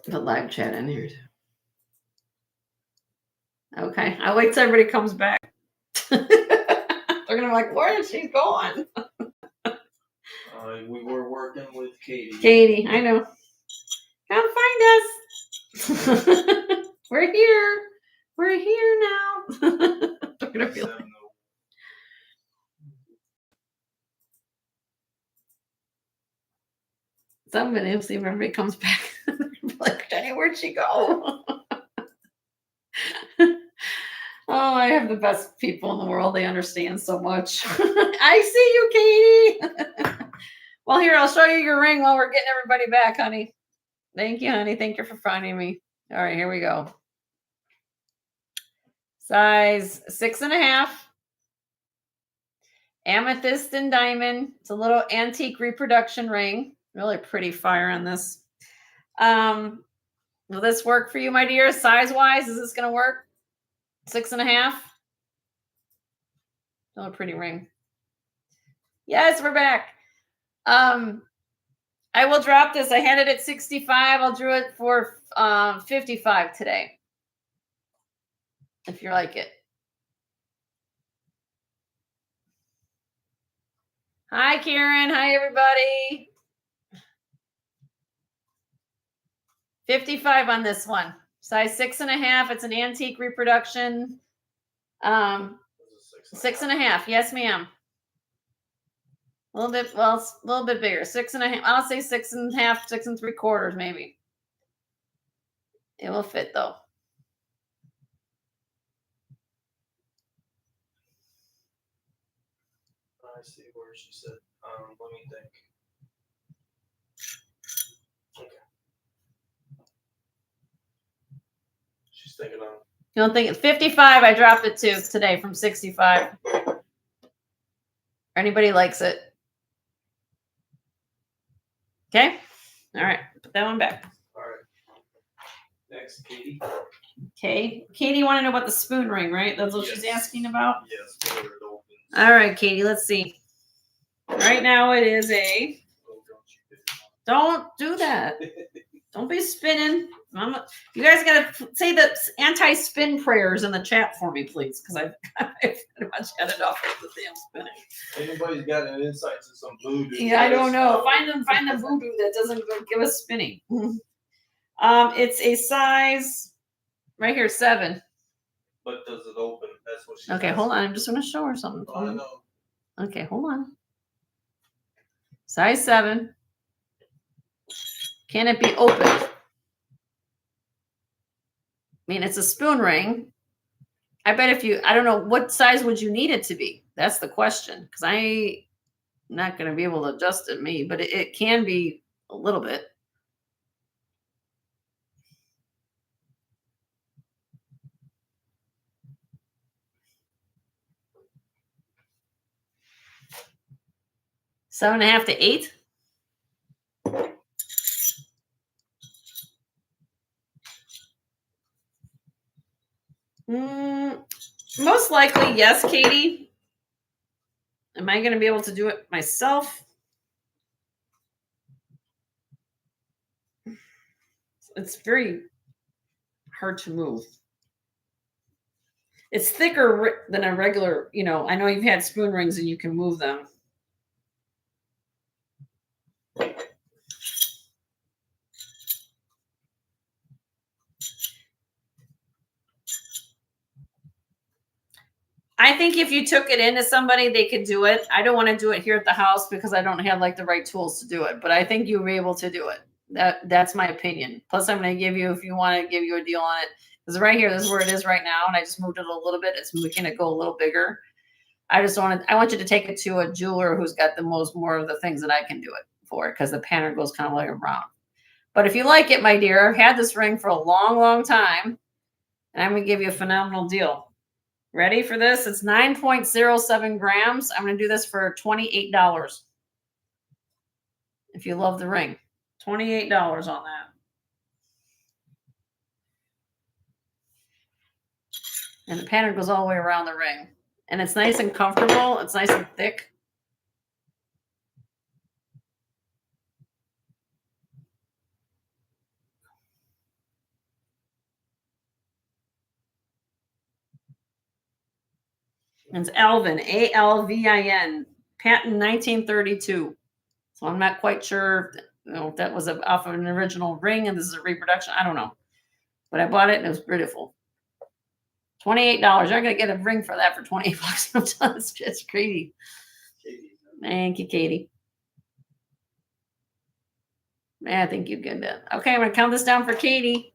The live chat in here. Okay. I'll wait till everybody comes back. They're going to be like, where is she going? We were working with Katie. Katie, I know. Come find us. We're here. We're here now. They're going to be like, somebody will see if everybody comes back. Like, Jenny, where'd she go? Oh, I have the best people in the world. They understand so much. I see you, Katie. Well, here, I'll show you your ring while we're getting everybody back, honey. Thank you, honey. Thank you for finding me. All right, here we go. Size 6.5. Amethyst and diamond. It's a little antique reproduction ring. Really pretty fire on this. Will this work for you, my dear? Size-wise, is this going to work? 6.5. Oh, a pretty ring. Yes, we're back. I will drop this. I had it at 65. I'll do it for 55 today. If you like it. Hi, Karen. Hi, everybody. 55 on this one. Size 6.5. It's an antique reproduction. 6.5. Yes, ma'am. A little bit, well, it's a little bit bigger. 6.5. I'll say 6.5, 6.75, maybe. It will fit though. I see where she said, let me think. Okay. She's thinking on. You don't think it's 55? I dropped it to today from 65. Anybody likes it? Okay. All right. Put that one back. All right. Next, Katie. Okay. Katie, you want to know about the spoon ring, right? That's what she's asking about? Yes. Whether it opens. All right, Katie. Let's see. Right now it is a. Don't do that. Don't be spinning. You guys got to say the anti-spin prayers in the chat for me, please, because I've pretty much had enough of the damn spinning. Anybody's got an insight to some voodoo? Yeah, I don't know. Find the voodoo that doesn't give us spinning. It's a size right here, 7. But does it open? That's what she's okay, asking. hold on. I'm just going to show her something. Oh, I know. Okay, hold on. Size 7. Can it be opened? I mean, it's a spoon ring. I bet I don't know, what size would you need it to be? That's the question. Because I'm not going to be able to adjust it, but it can be a little bit. $7.5 to $8. Most likely, yes, Katie. Am I going to be able to do it myself? It's very hard to move. It's thicker than a regular, I know you've had spoon rings and you can move them. I think if you took it into somebody, they could do it. I don't want to do it here at the house because I don't have like the right tools to do it, but I think you'll be able to do it. That's my opinion. Plus I'm going to give you, if you want to give you a deal on it, because right here, this is where it is right now. And I just moved it a little bit. It's making it go a little bigger. I want you to take it to a jeweler who's got more of the things that I can do it for, because the pattern goes kind of like around. But if you like it, my dear, I've had this ring for a long, long time, and I'm going to give you a phenomenal deal. Ready for this? It's 9.07 grams. I'm going to do this for $28. If you love the ring, $28 on that. And the pattern goes all the way around the ring. And it's nice and comfortable. It's nice and thick. It's Alvin, Alvin, patent 1932. So I'm not quite sure, if that was off of an original ring and this is a reproduction. I don't know, but I bought it and it was beautiful. $28. You're not gonna get a ring for that for $28. It's crazy. Thank you, Katie. I think you get that. Okay, I'm gonna count this down for Katie.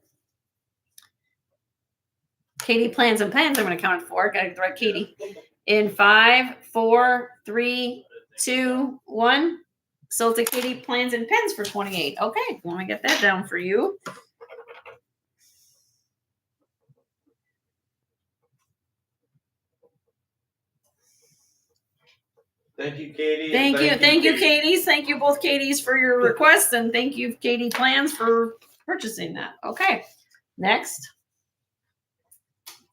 Katie plans and pens. I'm gonna count it for. Gotta get the right Katie. In 5, 4, 3, 2, 1. So to Katie plans and pens for 28. Okay, let me get that down for you. Thank you, Katie. Thank you, Katie's. Thank you, both Katie's, for your requests, and thank you, Katie Plans, for purchasing that. Okay, next.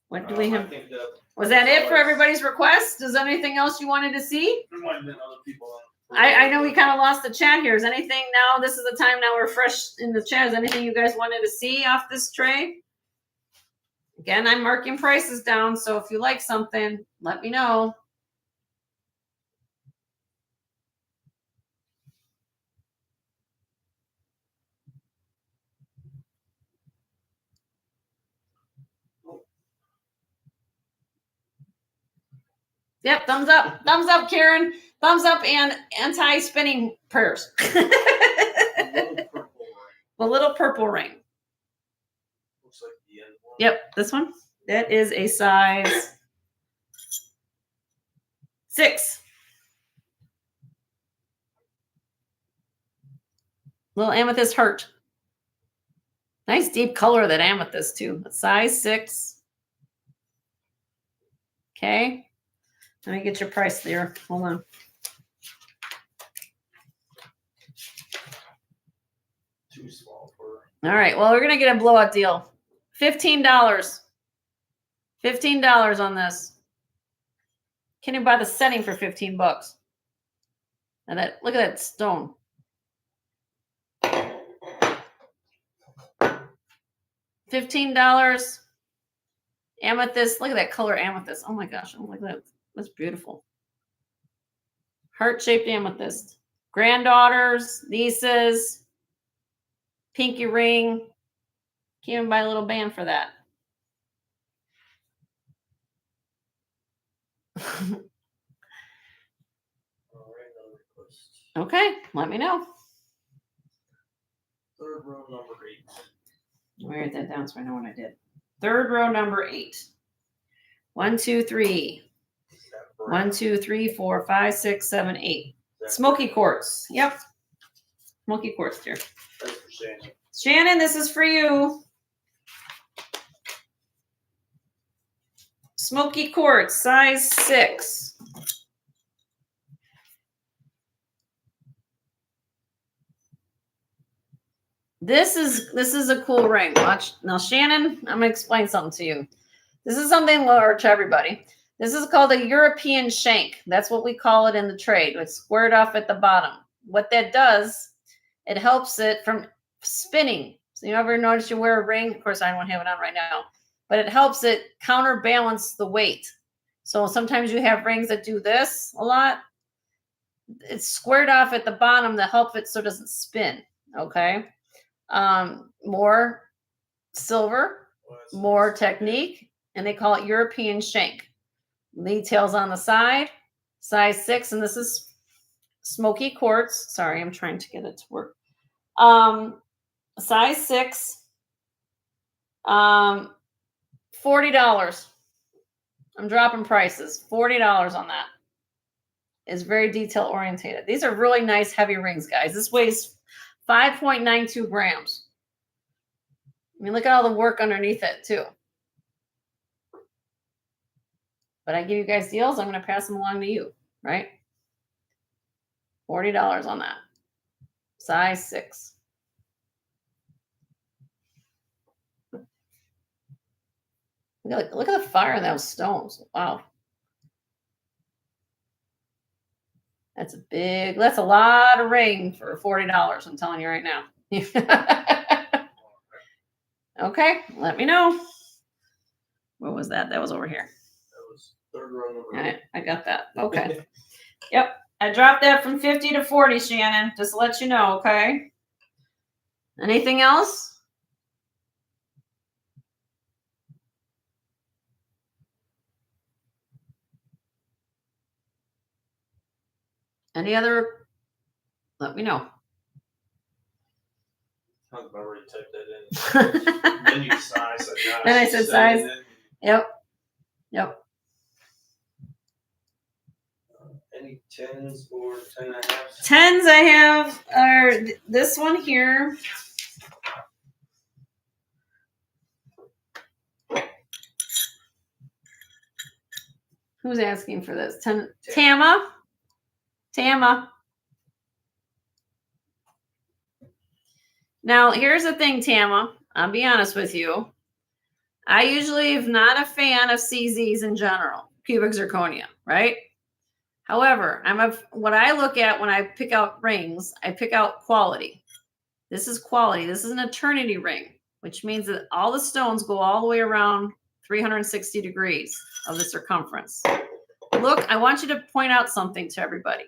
What do we have? Was that it for everybody's requests? Is there anything else you wanted to see? There might have been other people on. I know we kind of lost the chat here. Is anything now? This is the time now we're fresh in the chat. Is anything you guys wanted to see off this tray? Again, I'm marking prices down, so if you like something, let me know. Yep, thumbs up. Thumbs up, Karen. Thumbs up and anti-spinning prayers. The little purple ring. Looks like the end one. Yep, this one. That is a size 6. Little amethyst heart. Nice deep color of that amethyst too. Size 6. Okay. Let me get your price there. Hold on. Too small for. All right. Well, we're gonna get a blowout deal. $15. $15 on this. Can you buy the setting for $15? And that, look at that stone. $15. Amethyst. Look at that color amethyst. Oh my gosh. Oh my God. That's beautiful. Heart-shaped amethyst. Granddaughters, nieces, pinky ring. Can't even buy a little band for that. Okay, let me know. Third row, number 8. I'll write that down so I know what I did. Third row, number 8. 1, 2, 3. 1, 2, 3, 4, 5, 6, 7, 8. Smoky quartz. Yep. Smoky quartz, dear. That's for Shannon. Shannon, this is for you. Smoky quartz, size 6. This is a cool ring. Watch now, Shannon. I'm gonna explain something to you. This is something lower to everybody. This is called a European shank. That's what we call it in the trade. It's squared off at the bottom. What that does, it helps it from spinning. So you ever notice you wear a ring? Of course, I don't have it on right now, but it helps it counterbalance the weight. So sometimes you have rings that do this a lot. It's squared off at the bottom to help it so it doesn't spin. Okay. More silver, more technique, and they call it European shank. Details on the side, size 6, and this is smoky quartz. Sorry, I'm trying to get it to work. Size 6, $40. I'm dropping prices. $40 on that. It's very detail orientated. These are really nice heavy rings, guys. This weighs 5.92 grams. I mean, look at all the work underneath it too. But I give you guys deals, I'm going to pass them along to you, right? $40 on that. Size 6. Look at the fire in those stones. Wow. That's a lot of ring for $40. I'm telling you right now. Okay, let me know. What was that? That was over here. That was Third row number All right, 8. I got that. Okay. Yep. I dropped that from 50 to 40, Shannon, just to let you know, okay? Anything else? Any other? Let me know. I've already typed that in. Then you size. Then I said size. Yep. Yep. Any 10s or 10.5s? 10s I have are this one here. Who's asking for this? Tama. Now, here's the thing, Tama. I'll be honest with you. I usually am not a fan of CZs in general, cubic zirconia, right? However, what I look at when I pick out rings, I pick out quality. This is quality. This is an eternity ring, which means that all the stones go all the way around 360 degrees of the circumference. Look, I want you to point out something to everybody.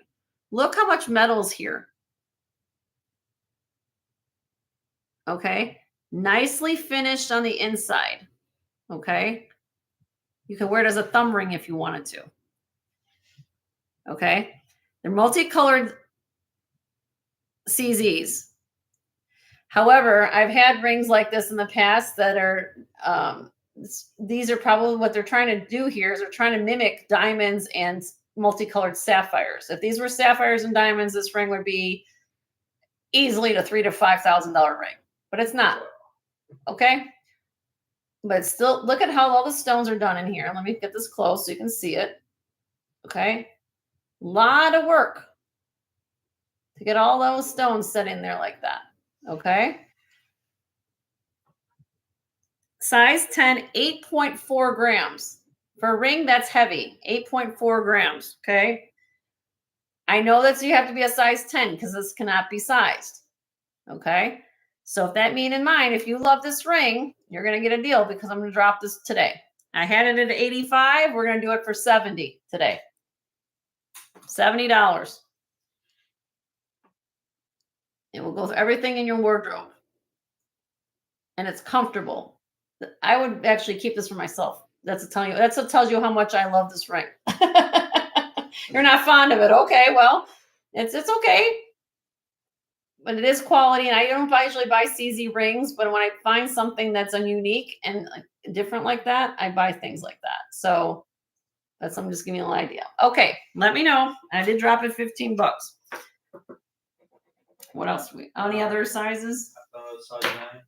Look how much metal's here. Okay, nicely finished on the inside. Okay, you can wear it as a thumb ring if you wanted to. Okay, they're multicolored CZs. However, I've had rings like this in the past that are, these are probably what they're trying to do here is they're trying to mimic diamonds and multicolored sapphires. If these were sapphires and diamonds, this ring would be easily a $3,000 to $5,000 ring, but it's not. Okay. But still, look at how all the stones are done in here. Let me get this close so you can see it. Okay. A lot of work to get all those stones set in there like that. Okay. Size 10, 8.4 grams. For a ring, that's heavy. 8.4 grams. Okay. I know that you have to be a size 10 because this cannot be sized. Okay. So if that mean in mind, if you love this ring, you're going to get a deal because I'm going to drop this today. I had it at 85. We're going to do it for 70 today. $70. It will go with everything in your wardrobe. And it's comfortable. I would actually keep this for myself. That's what tells you how much I love this ring. You're not fond of it. Okay, well, it's okay. But it is quality, and I don't usually buy CZ rings, but when I find something that's unique and different like that, I buy things like that. So I'm just giving you an idea. Okay, let me know. I did drop it $15. What else? Any other sizes? Size 9.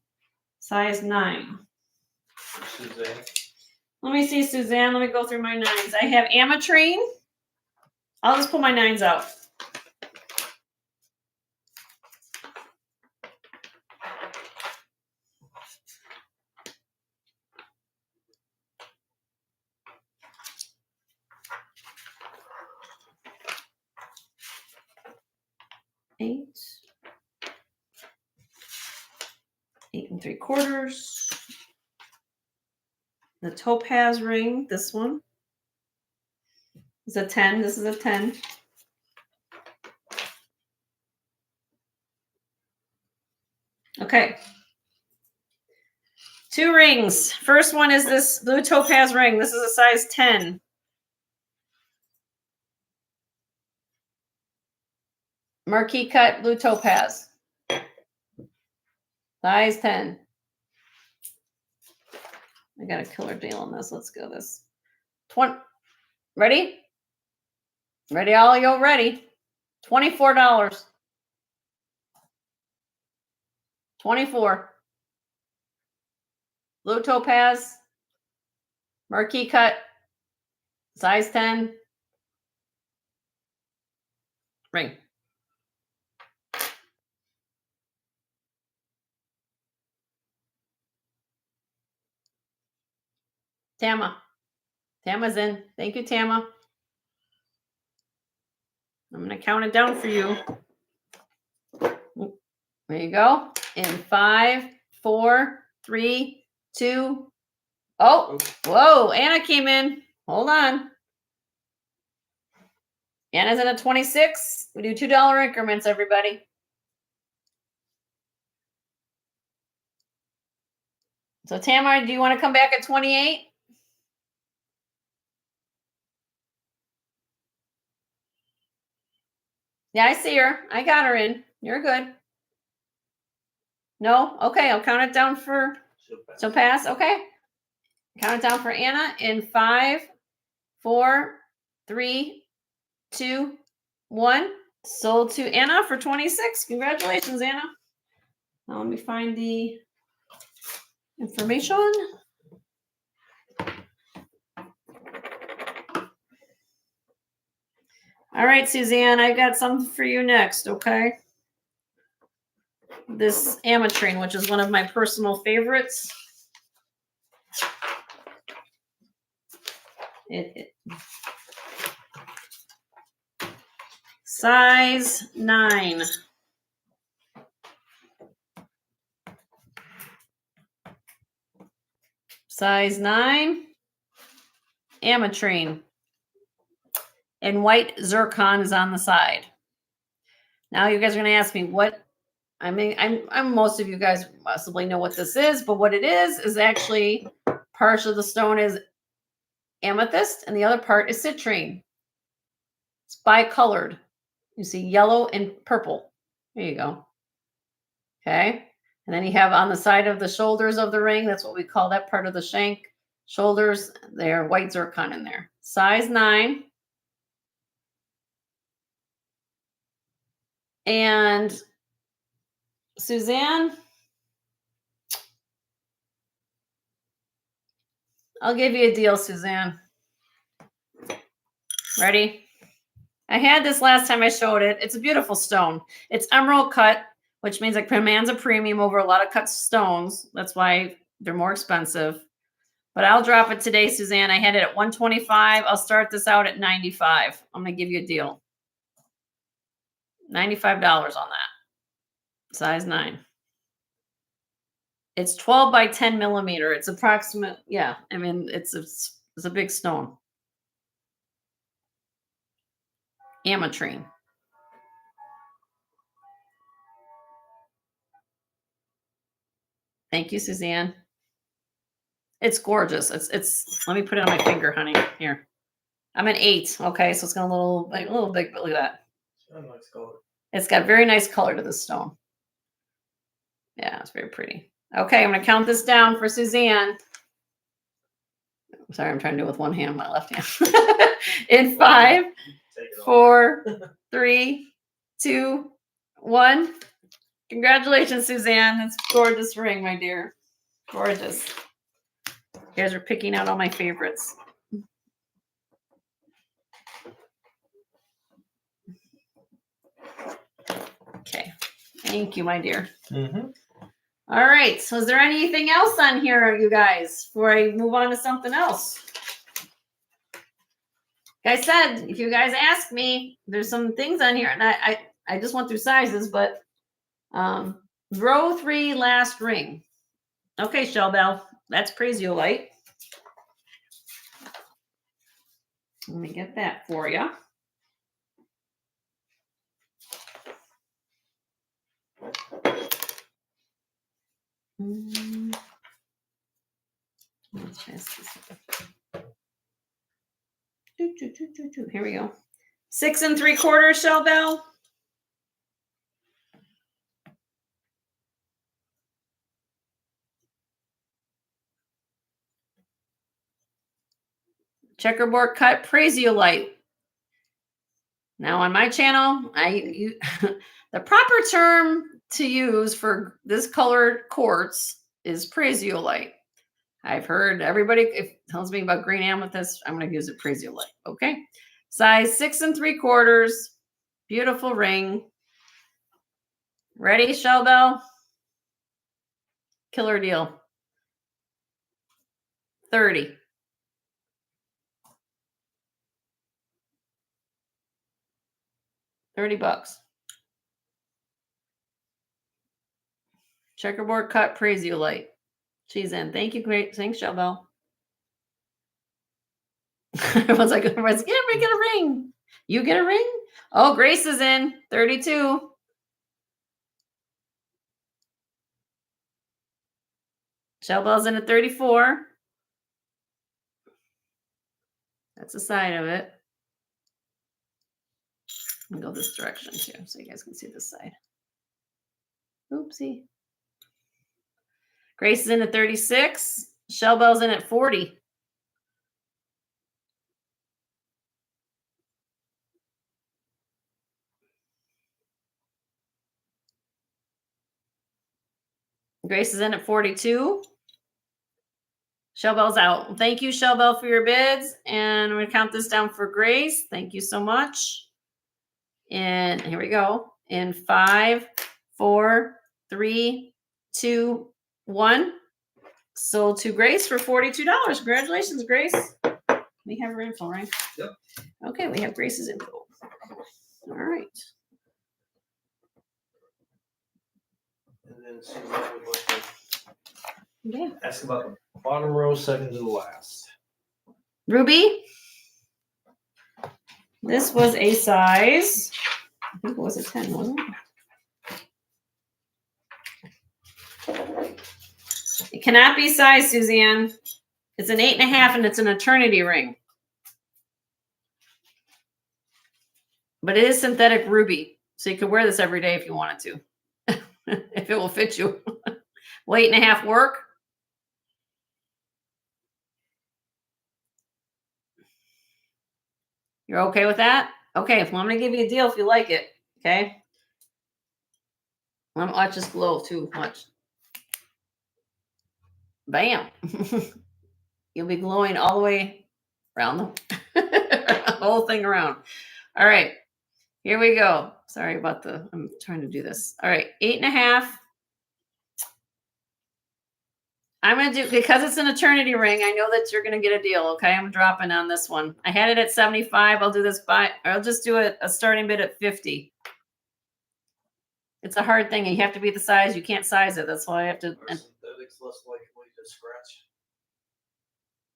Size 9. Suzanne. Let me see, Suzanne. Let me go through my 9s. I have ametrine. I'll just pull my 9s out. Eight 8 3/4. The topaz ring, this one is a 10. This is a 10. Okay. 2 rings. First one is this blue topaz ring. This is a size 10. Marquee cut blue topaz. Size 10. I got a killer deal on this. Let's go this. 20. Ready? Ready, all you ready. $24. 24. Blue topaz. Marquee cut. Size 10. Ring. Tama's in. Thank you, Tama. I'm going to count it down for you. There you go. In 5, 4, 3, 2. Oh, whoa. Anna came in. Hold on. Anna's in a 26. We do $2 increments, everybody. So Tamara, do you want to come back at 28? Yeah, I see her. I got her in. You're good. No? Okay, I'll count it down for so pass. Okay. Count it down for Anna in 5, 4, 3, 2, 1. Sold to Anna for 26. Congratulations, Anna. Now let me find the information. All right, Suzanne, I've got something for you next, okay? This ametrine, which is one of my personal favorites. Size 9. Size 9. Ametrine. And white zircon is on the side. Now you guys are going to ask me what, I mean, I'm most of you guys possibly know what this is, but what it is actually part of the stone is amethyst and the other part is citrine. It's bicolored. You see yellow and purple. There you go. Okay. And then you have on the side of the shoulders of the ring, that's what we call that part of the shank. Shoulders, they're white zircon in there. Size 9. And Suzanne, I'll give you a deal, Suzanne. Ready? I had this last time I showed it. It's a beautiful stone. It's emerald cut, which means it commands a premium over a lot of cut stones. That's why they're more expensive. But I'll drop it today, Suzanne. I had it at 125. I'll start this out at 95. I'm going to give you a deal. $95 on that. Size 9. It's 12 by 10 millimeter. It's approximate. Yeah. I mean, it's a big stone. Ametrine. Thank you, Suzanne. It's gorgeous. It's. Let me put it on my finger, honey. Here. I'm an 8. Okay, so it's got a little big, but look at that. Nice color. It's got very nice color to this stone. Yeah, it's very pretty. Okay, I'm gonna count this down for Suzanne. I'm sorry, I'm trying to do it with one hand, my left hand. In 5, 4, 3, 2, 1. Congratulations, Suzanne. That's a gorgeous ring, my dear. Gorgeous. You guys are picking out all my favorites. Okay. Thank you, my dear. Mm-hmm. All right. So is there anything else on here, you guys, before I move on to something else? Like I said, if you guys ask me, there's some things on here, and I just went through sizes, but row 3 last ring. Okay, Shellbell, that's Prasiolite. Let me get that for you. Let's pass this. Here we go. 6 3/4, Shellbell. Checkerboard cut Prasiolite. Now on my channel, the proper term to use for this colored quartz is Prasiolite. I've heard everybody tells me about green amethyst. I'm going to use it Prasiolite. Okay. Size 6 3/4. Beautiful ring. Ready, Shellbell? Killer deal. 30. $30. Checkerboard cut Prasiolite. She's in. Thank you. Great. Thanks, Shellbell. Everyone's like, yeah, we get a ring. You get a ring? Oh, Grace is in 32. Shellbell's in at 34. That's the side of it. I'll go this direction too, so you guys can see this side. Oopsie. Grace is in at 36. Shellbell's in at 40. Grace is in at 42. Shellbell's out. Thank you, Shellbell, for your bids. And I'm going to count this down for Grace. Thank you so much. And here we go. In 5, 4, 3, 2, 1. Sold to Grace for $42. Congratulations, Grace. We have her info, right? Yep. Okay, we have Grace's info. All right. And then Suzanne would like to Yeah. ask about the bottom row, second to the last. Ruby. This was a size, I think it was a 10, wasn't it? It cannot be size, Suzanne. It's an 8.5 and it's an eternity ring. But it is synthetic ruby. So you could wear this every day if you wanted to. If it will fit you. Will 8.5 work? You're okay with that? Okay, well, I'm going to give you a deal if you like it. Okay? Watch this glow too much. Bam. You'll be glowing all the way around the whole thing around. All right. Here we go. Sorry about I'm trying to do this. All right. 8.5. I'm going to do, because it's an eternity ring, I know that you're going to get a deal. Okay. I'm dropping on this one. I had it at 75. I'll do this I'll just do a starting bid at 50. It's a hard thing. You have to be the size. You can't size it. That's why I have to. Are synthetics less likely to scratch?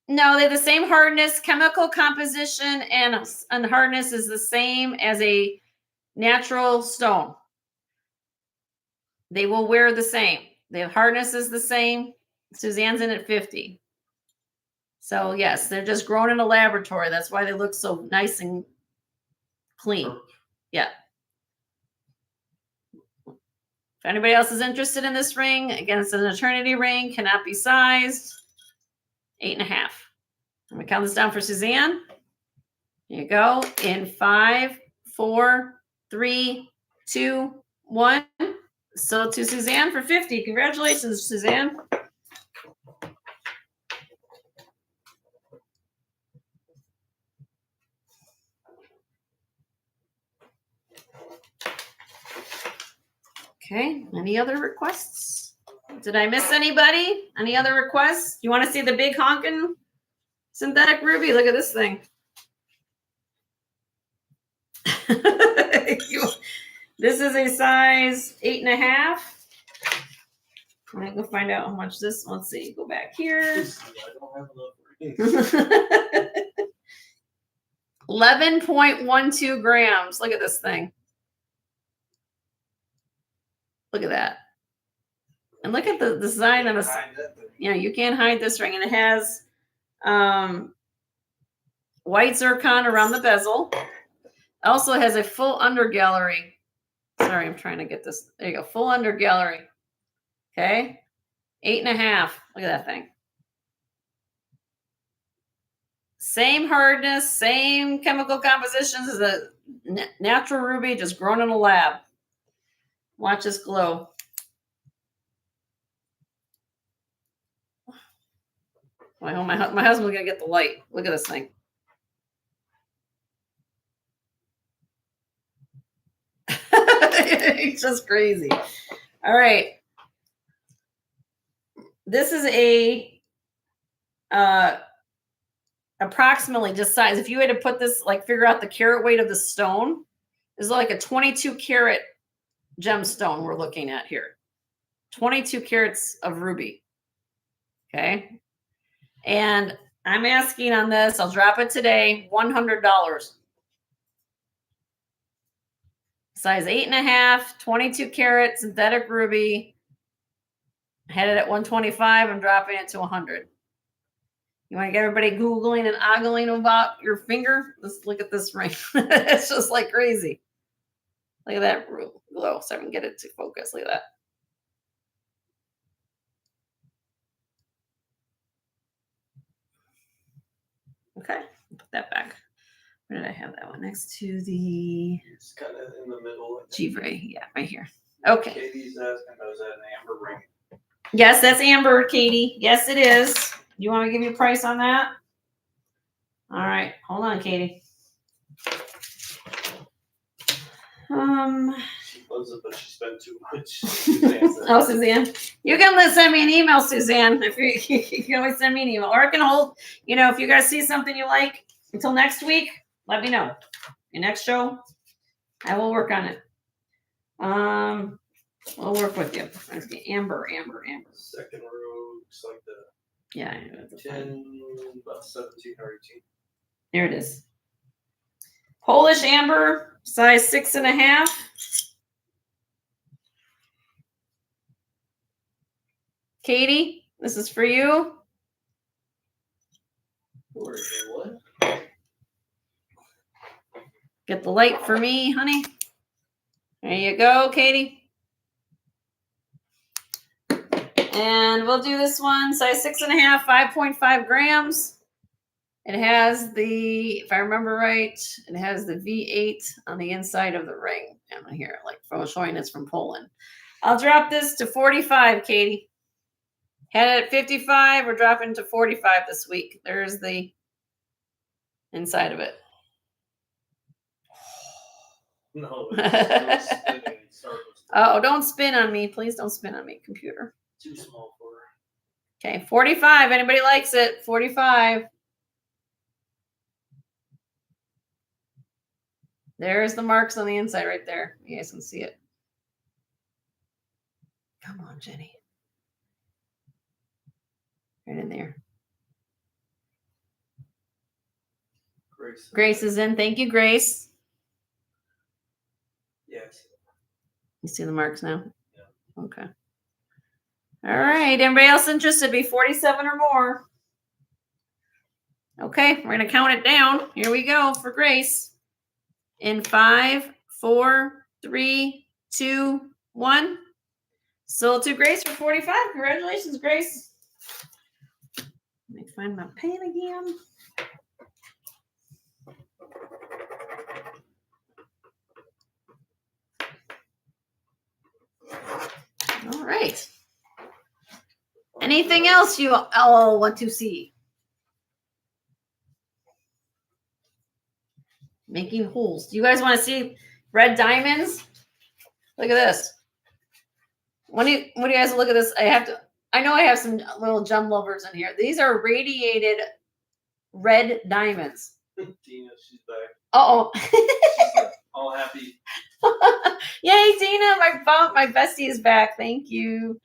No, they're the same hardness. Chemical composition and hardness is the same as a natural stone. They will wear the same. The hardness is the same. Suzanne's in at 50. So yes, they're just grown in a laboratory. That's why they look so nice and clean. Yeah. If anybody else is interested in this ring, again, it's an eternity ring, cannot be sized. 8.5. I'm gonna count this down for Suzanne. Here you go. In 5, 4, 3, 2, 1. So to Suzanne for 50. Congratulations, Suzanne. Okay. Any other requests? Did I miss anybody? Any other requests? You want to see the big honkin' synthetic ruby? Look at this thing. This is a size 8.5. I'm gonna go find out how much this. Let's see. Go back here. I don't have enough rings. 11.12 grams. Look at this thing. Look at that. And look at the design on the. Yeah, you can't hide this ring, and it has white zircon around the bezel. Also has a full under gallery. Sorry, I'm trying to get this. There you go. Full under gallery. Okay. 8.5. Look at that thing. Same hardness, same chemical compositions as a natural ruby, just grown in a lab. Watch this glow. My husband's going to get the light. Look at this thing. It's just crazy. All right. This is a approximately just size. If you had to put this, like figure out the carat weight of the stone, this is like a 22 carat gemstone we're looking at here. 22 carats of ruby. Okay. And I'm asking on this, I'll drop it today, $100. Size 8.5, 22 karat synthetic ruby. Had it at 125. I'm dropping it to 100. You want to get everybody Googling and ogling about your finger? Let's look at this ring. It's just like crazy. Look at that glow, so I can get it to focus. Look at that. Okay, put that back. Where did I have that one? Next to the It's kind of in the middle. G-Ray. Yeah, right here. Okay. Katie's asking, is that an amber ring? Yes, that's amber, Katie. Yes, it is. You want to give me a price on that? All right, hold on, Katie. She loves it, but she spent too much. Suzanne said. Oh, Suzanne, you can send me an email, Suzanne. If you can always send me an email, or I can hold. You know, if you guys see something you like until next week, let me know. Your next show, I will work on it. I'll work with you. Amber. Second row looks like the Yeah, 10, about 17 or 18. there it is. Polish amber, size 6.5. Katie, this is for you. What? Get the light for me, honey. There you go, Katie. And we'll do this one, size 6.5, 5.5 grams. It has the, if I remember right, it has the V8 on the inside of the ring. And here, like showing it's from Poland. I'll drop this to 45, Katie. Had it at 55. We're dropping to 45 this week. There's the inside of it. No, it's spinning. Oh, don't spin on me. Please don't spin on me, computer. Too small for her. Okay, 45. Anybody likes it? 45. There's the marks on the inside right there. You guys can see it. Come on, Jenny. Right in there. Grace is in. Thank you, Grace. Yes. You see the marks now? Yeah. Okay. All right. Anybody else interested? Be 47 or more. Okay, we're gonna count it down. Here we go for Grace. In 5, 4, 3, 2, 1. Sold to Grace for 45. Congratulations, Grace. Let me find my pen again. All right. Anything else you all want to see? Making holes. Do you guys want to see red diamonds? Look at this. When do you guys look at this? I know I have some little gem lovers in here. These are radiated red diamonds. Tina, she's back. Uh-oh. All happy. Yay, Tina, my bestie is back. Thank you.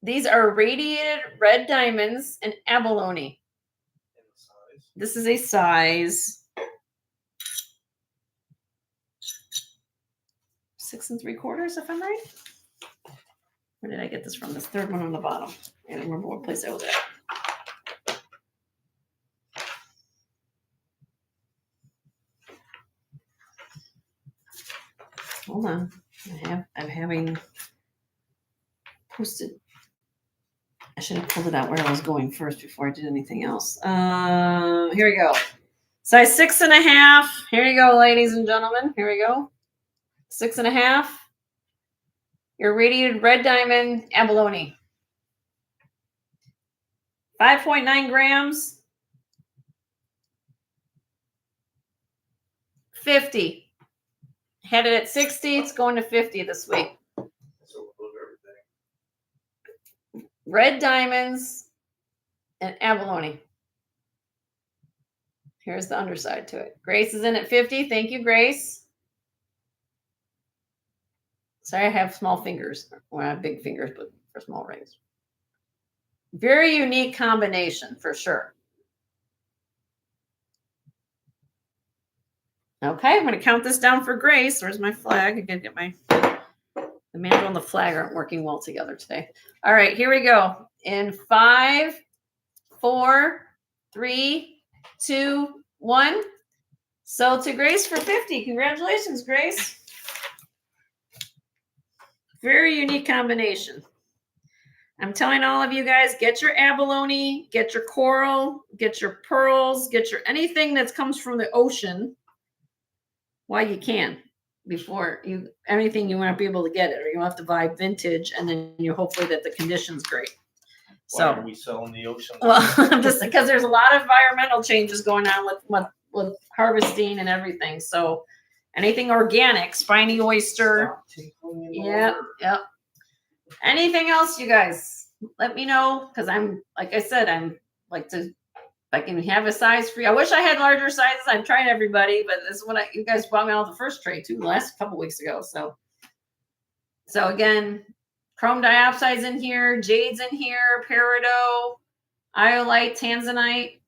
These are radiated red diamonds and abalone. This is a size 6 3/4, if I'm right. Where did I get this from? This third one on the bottom. I don't remember what place I was at. Hold on. I'm having posted. I should have pulled it out where I was going first before I did anything else. Here we go. Size 6.5. Here you go, ladies and gentlemen. Here we go. 6.5. Your radiated red diamond abalone. 5.9 grams. 50. Had it at 60. It's going to 50 this week. So we'll move everything. Red diamonds and abalone. Here's the underside to it. Grace is in at 50. Thank you, Grace. Sorry, I have small fingers. Well, I have big fingers, but for small rings. Very unique combination for sure. Okay, I'm going to count this down for Grace. Where's my flag? I got to get the manual and the flag aren't working well together today. All right, here we go. In 5, 4, 3, 2, 1. So to Grace for 50. Congratulations, Grace. Very unique combination. I'm telling all of you guys, get your abalone, get your coral, get your pearls, get your anything that comes from the ocean while you can. Before you anything you want to be able to get it, or you have to buy vintage, and then you hopefully that the condition's great. Why are we selling the ocean? Well, just because there's a lot of environmental changes going on with harvesting and everything. So anything organic, spiny oyster. Yep. Anything else, you guys? Let me know, because I'm like I said, I'm like to. I can have a size for you. I wish I had larger sizes. I'm trying everybody, but this is what you guys bought me out the first tray too, last couple weeks ago. So again, chrome diopside's in here, jade's in here, peridot, iolite, tanzanite.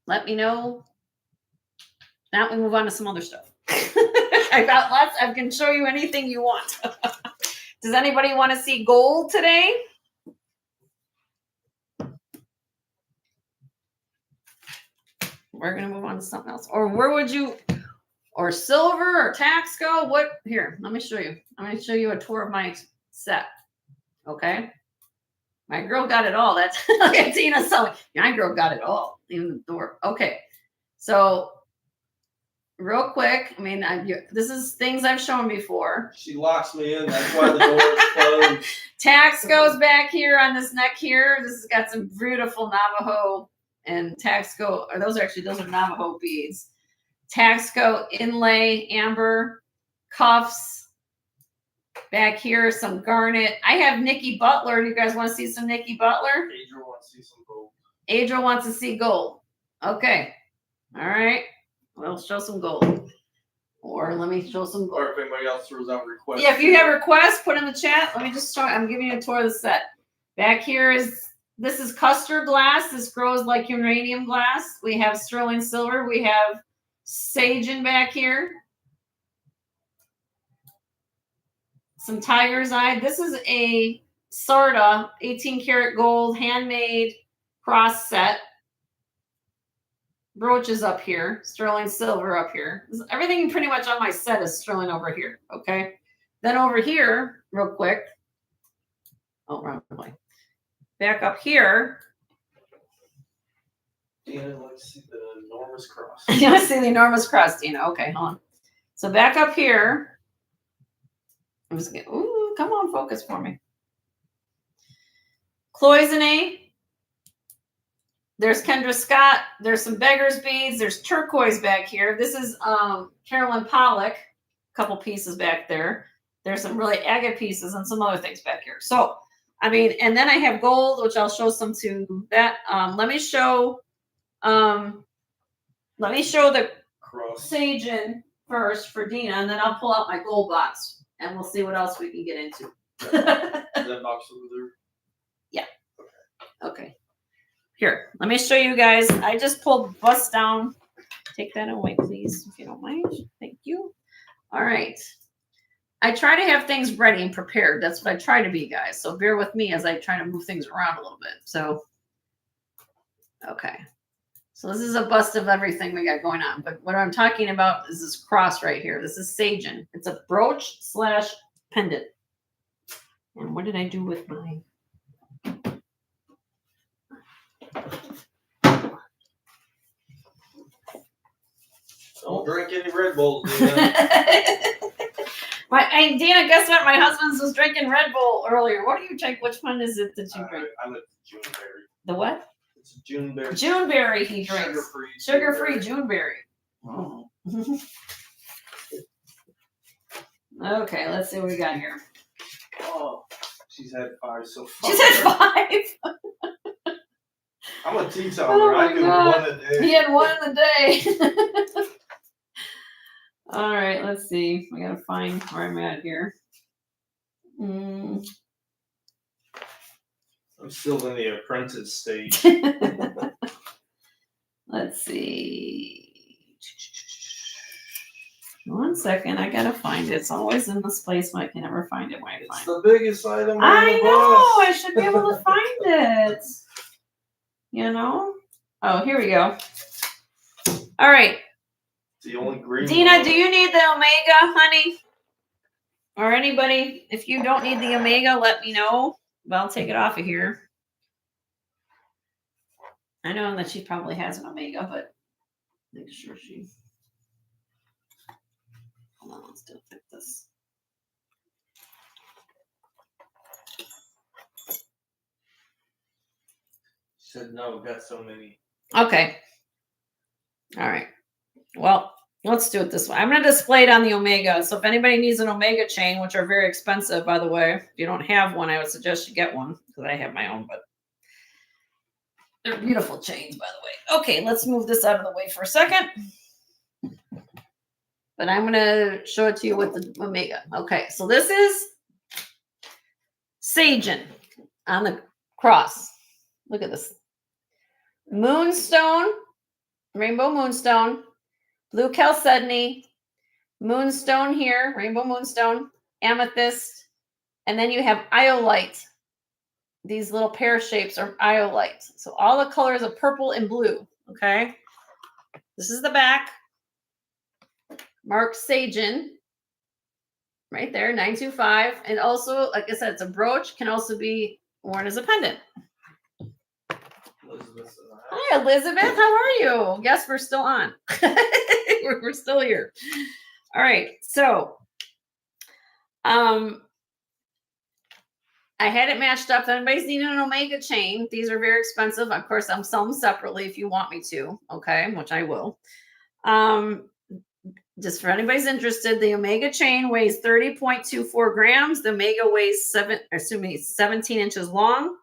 Let me know. Now we move on to some other stuff. I got lots. I can show you anything you want. Does anybody want to see gold today? We're going to move on to something else. Or where would you, or silver or Taxco? What, here, let me show you. I'm going to show you a tour of my set. Okay. My girl got it all. That's like Tina selling. My girl got it all. Even the door. Okay. So real quick, I mean, this is things I've shown before. She locks me in. That's why the door is closed. Taxco's back here on this neck here. This has got some beautiful Navajo and Taxco, or those are Navajo beads. Taxco inlay, amber, cuffs. Back here, some garnet. I have Nikki Butler. Do you guys want to see some Nikki Butler? Adriel wants to see some gold. Adriel wants to see gold. Okay. All right. We'll show some gold. Or let me show some gold. Or if anybody else throws out requests. Yeah, if you have requests, put in the chat. Let me just show. I'm giving you a tour of the set. Back here this is custard glass. This grows like uranium glass. We have sterling silver. We have sage back here. Some tiger's eye. This is a Sarda 18 karat gold handmade cross set. Brooches up here, sterling silver up here. Everything pretty much on my set is sterling over here. Okay. Then over here, real quick. Oh, wrong way. Back up here. Dina, let's see the enormous cross. You want to see the enormous cross, Dina? Okay, hold on. So back up here. I'm just getting, ooh, come on, focus for me. Cloisonne. There's Kendra Scott. There's some beggar's beads. There's turquoise back here. This is Carolyn Pollock. A couple pieces back there. There's some really agate pieces and some other things back here. So, I mean, and then I have gold, which I'll show some to that. Let me show the sage first for Dina, and then I'll pull out my gold box, and we'll see what else we can get into. That box over there? Yeah. Okay. Here, let me show you guys. I just pulled bust down. Take that away, please, if you don't mind. Thank you. All right. I try to have things ready and prepared. That's what I try to be, guys. So bear with me as I try to move things around a little bit. So, okay. So this is a bust of everything we got going on. But what I'm talking about is this cross right here. This is Sagen. It's a brooch / pendant. And what did I do with my... Don't drink any Red Bulls, Dina. Dina, guess what? My husband was drinking Red Bull earlier. What do you drink? Which one is it that you drink? I like Juneberry. The what? It's Juneberry. Juneberry he drinks. Sugar-free Juneberry. Oh. Okay, let's see what we got here. Oh, she's had 5 so far. She's had 5? I'm a teetotaler. Oh I do God. 1 a day. He had 1 in the day. All right, let's see. I gotta find where I'm at here. I'm still in the apprentice stage. Let's see. 1 second. I gotta find it. It's always in this place, but I can never find it when I It's find the biggest item on I the know. I bus. should be able to find it. You know? Oh, here we go. All right. It's the only green Dina, one. do you need the Omega, honey? Or anybody? If you don't need the Omega, let me know. But I'll take it off of here. I know that she probably has an Omega, but make sure she. Hold on, let's do this. She said no, we've got so many. Okay. All right. Well, let's do it this way. I'm going to display it on the Omega. So if anybody needs an Omega chain, which are very expensive, by the way, if you don't have one, I would suggest you get one because I have my own, but they're beautiful chains, by the way. Okay, let's move this out of the way for a second. But I'm going to show it to you with the Omega. Okay, so this is Sagen on the cross. Look at this. Moonstone, rainbow moonstone, blue chalcedony, moonstone here, rainbow moonstone, amethyst, and then you have iolite. These little pear shapes are iolite. So all the colors of purple and blue, okay? This is the back. Mark Sagen, right there, 925. And also, like I said, it's a brooch, can also be worn as a pendant. Hi, Elizabeth. How are you? Yes, we're still on. we're still here. All right. So, I had it matched up. If anybody's needing an Omega chain, these are very expensive. Of course, I'm selling them separately if you want me to. Okay, which I will. Just for anybody's interested, the Omega chain weighs 30.24 grams. The Omega weighs 17 inches long.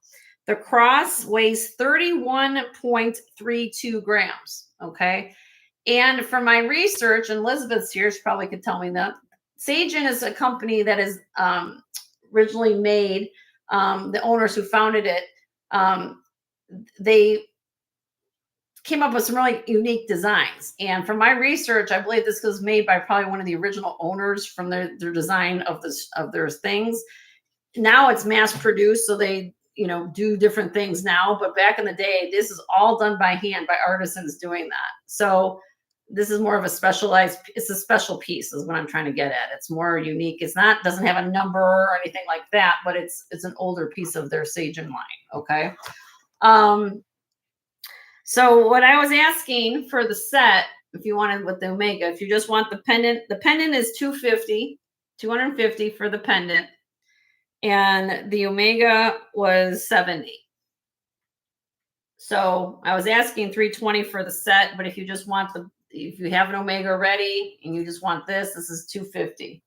The cross weighs 31.32 grams. Okay. And from my research, and Elizabeth's here, she probably could tell me that. Sagen is a company that is originally made, the owners who founded it, they came up with some really unique designs. And from my research, I believe this was made by probably one of the original owners from their design of their things. Now it's mass produced, so they do different things now. But back in the day, this is all done by hand by artisans doing that. So this is more of a specialized, it's a special piece is what I'm trying to get at. It's more unique. Doesn't have a number or anything like that, but it's an older piece of their Sagen line. Okay. So what I was asking for the set, if you wanted with the Omega, if you just want the pendant is $250 for the pendant. And the Omega was $70. So I was asking $320 for the set, but if you just want if you have an Omega ready and you just want this is $250.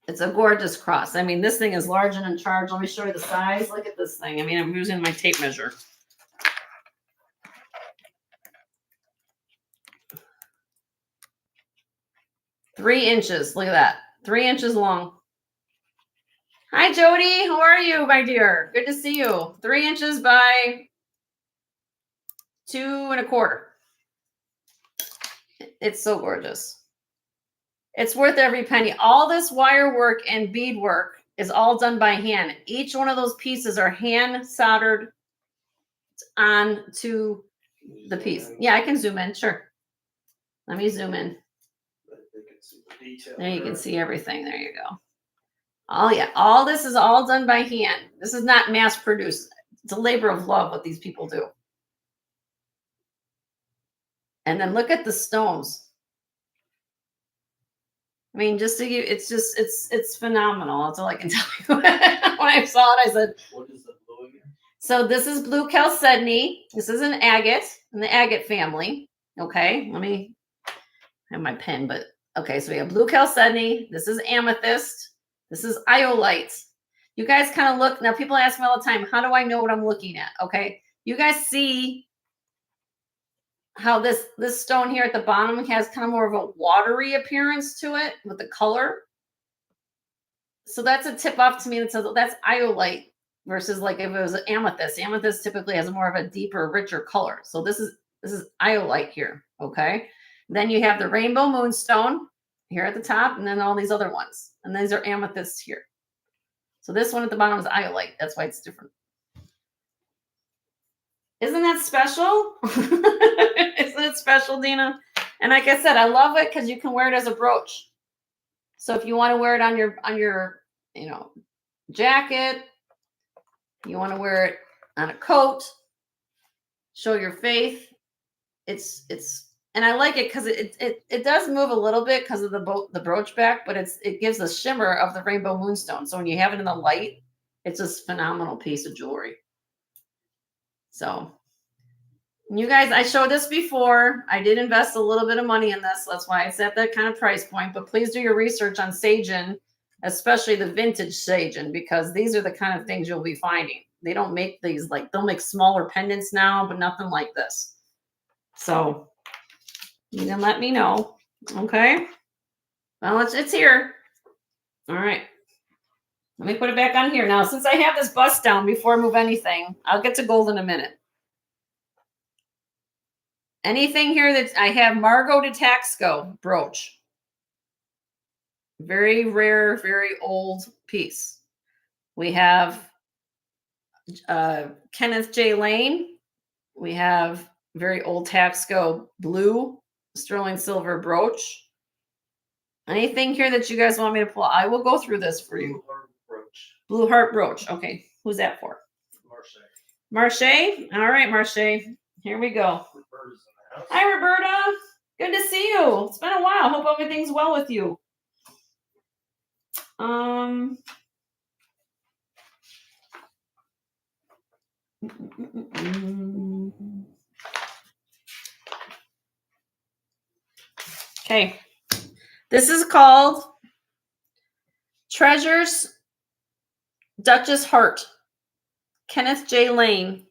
It's a gorgeous cross. I mean, this thing is large and in charge. Let me show you the size. Look at this thing. I mean, I'm using my tape measure. Three inches. Look at that. 3 inches long. Hi, Jody. How are you, my dear? Good to see you. 3 inches by 2 1/4. It's so gorgeous. It's worth every penny. All this wire work and bead work is all done by hand. Each one of those pieces are hand soldered onto the piece. Yeah, I can zoom in. Sure. Let me zoom in. There you can see everything. There you go. Oh yeah, all this is all done by hand. This is not mass produced. It's a labor of love what these people do. And then look at the stones. I mean, just to give, it's phenomenal. That's all I can tell you. When I saw it, I said, what is the blue again? So this is blue chalcedony. This is an agate in the agate family. Okay, let me have my pen, but okay, so we have blue chalcedony. This is amethyst. This is iolite. You guys kind of look, now people ask me all the time, how do I know what I'm looking at? Okay, you guys see how this stone here at the bottom has kind of more of a watery appearance to it with the color. So that's a tip off to me that says that's iolite versus like if it was amethyst. Amethyst typically has more of a deeper, richer color. So this is iolite here. Okay. Then you have the rainbow moonstone here at the top, and then all these other ones. And these are amethysts here. So this one at the bottom is iolite. That's why it's different. Isn't that special? Isn't it special, Dina? And like I said, I love it because you can wear it as a brooch. So if you want to wear it on your jacket, you want to wear it on a coat, show your faith. And I like it because it does move a little bit because of the brooch back, but it gives a shimmer of the rainbow moonstone. So when you have it in the light, it's a phenomenal piece of jewelry. So you guys, I showed this before. I did invest a little bit of money in this. That's why it's at that kind of price point. But please do your research on Sagen, especially the vintage Sagen, because these are the kind of things you'll be finding. They don't make these they'll make smaller pendants now, but nothing like this. So you can let me know. Okay. Well, it's here. All right. Let me put it back on here. Now, since I have this bust down before I move anything, I'll get to gold in a minute. Anything here that I have Margot de Taxco brooch. Very rare, very old piece. We have Kenneth J. Lane. We have very old Taxco blue sterling silver brooch. Anything here that you guys want me to pull? I will go through this for you. Blue heart brooch. Blue heart brooch. Okay. Who's that for? Marche. Marche. All right, Marche. Here we go. Roberta's in the house. Hi, Roberta. Good to see you. It's been a while. Hope everything's well with you. Okay. This is called Treasures Duchess Heart. Kenneth J. Lane.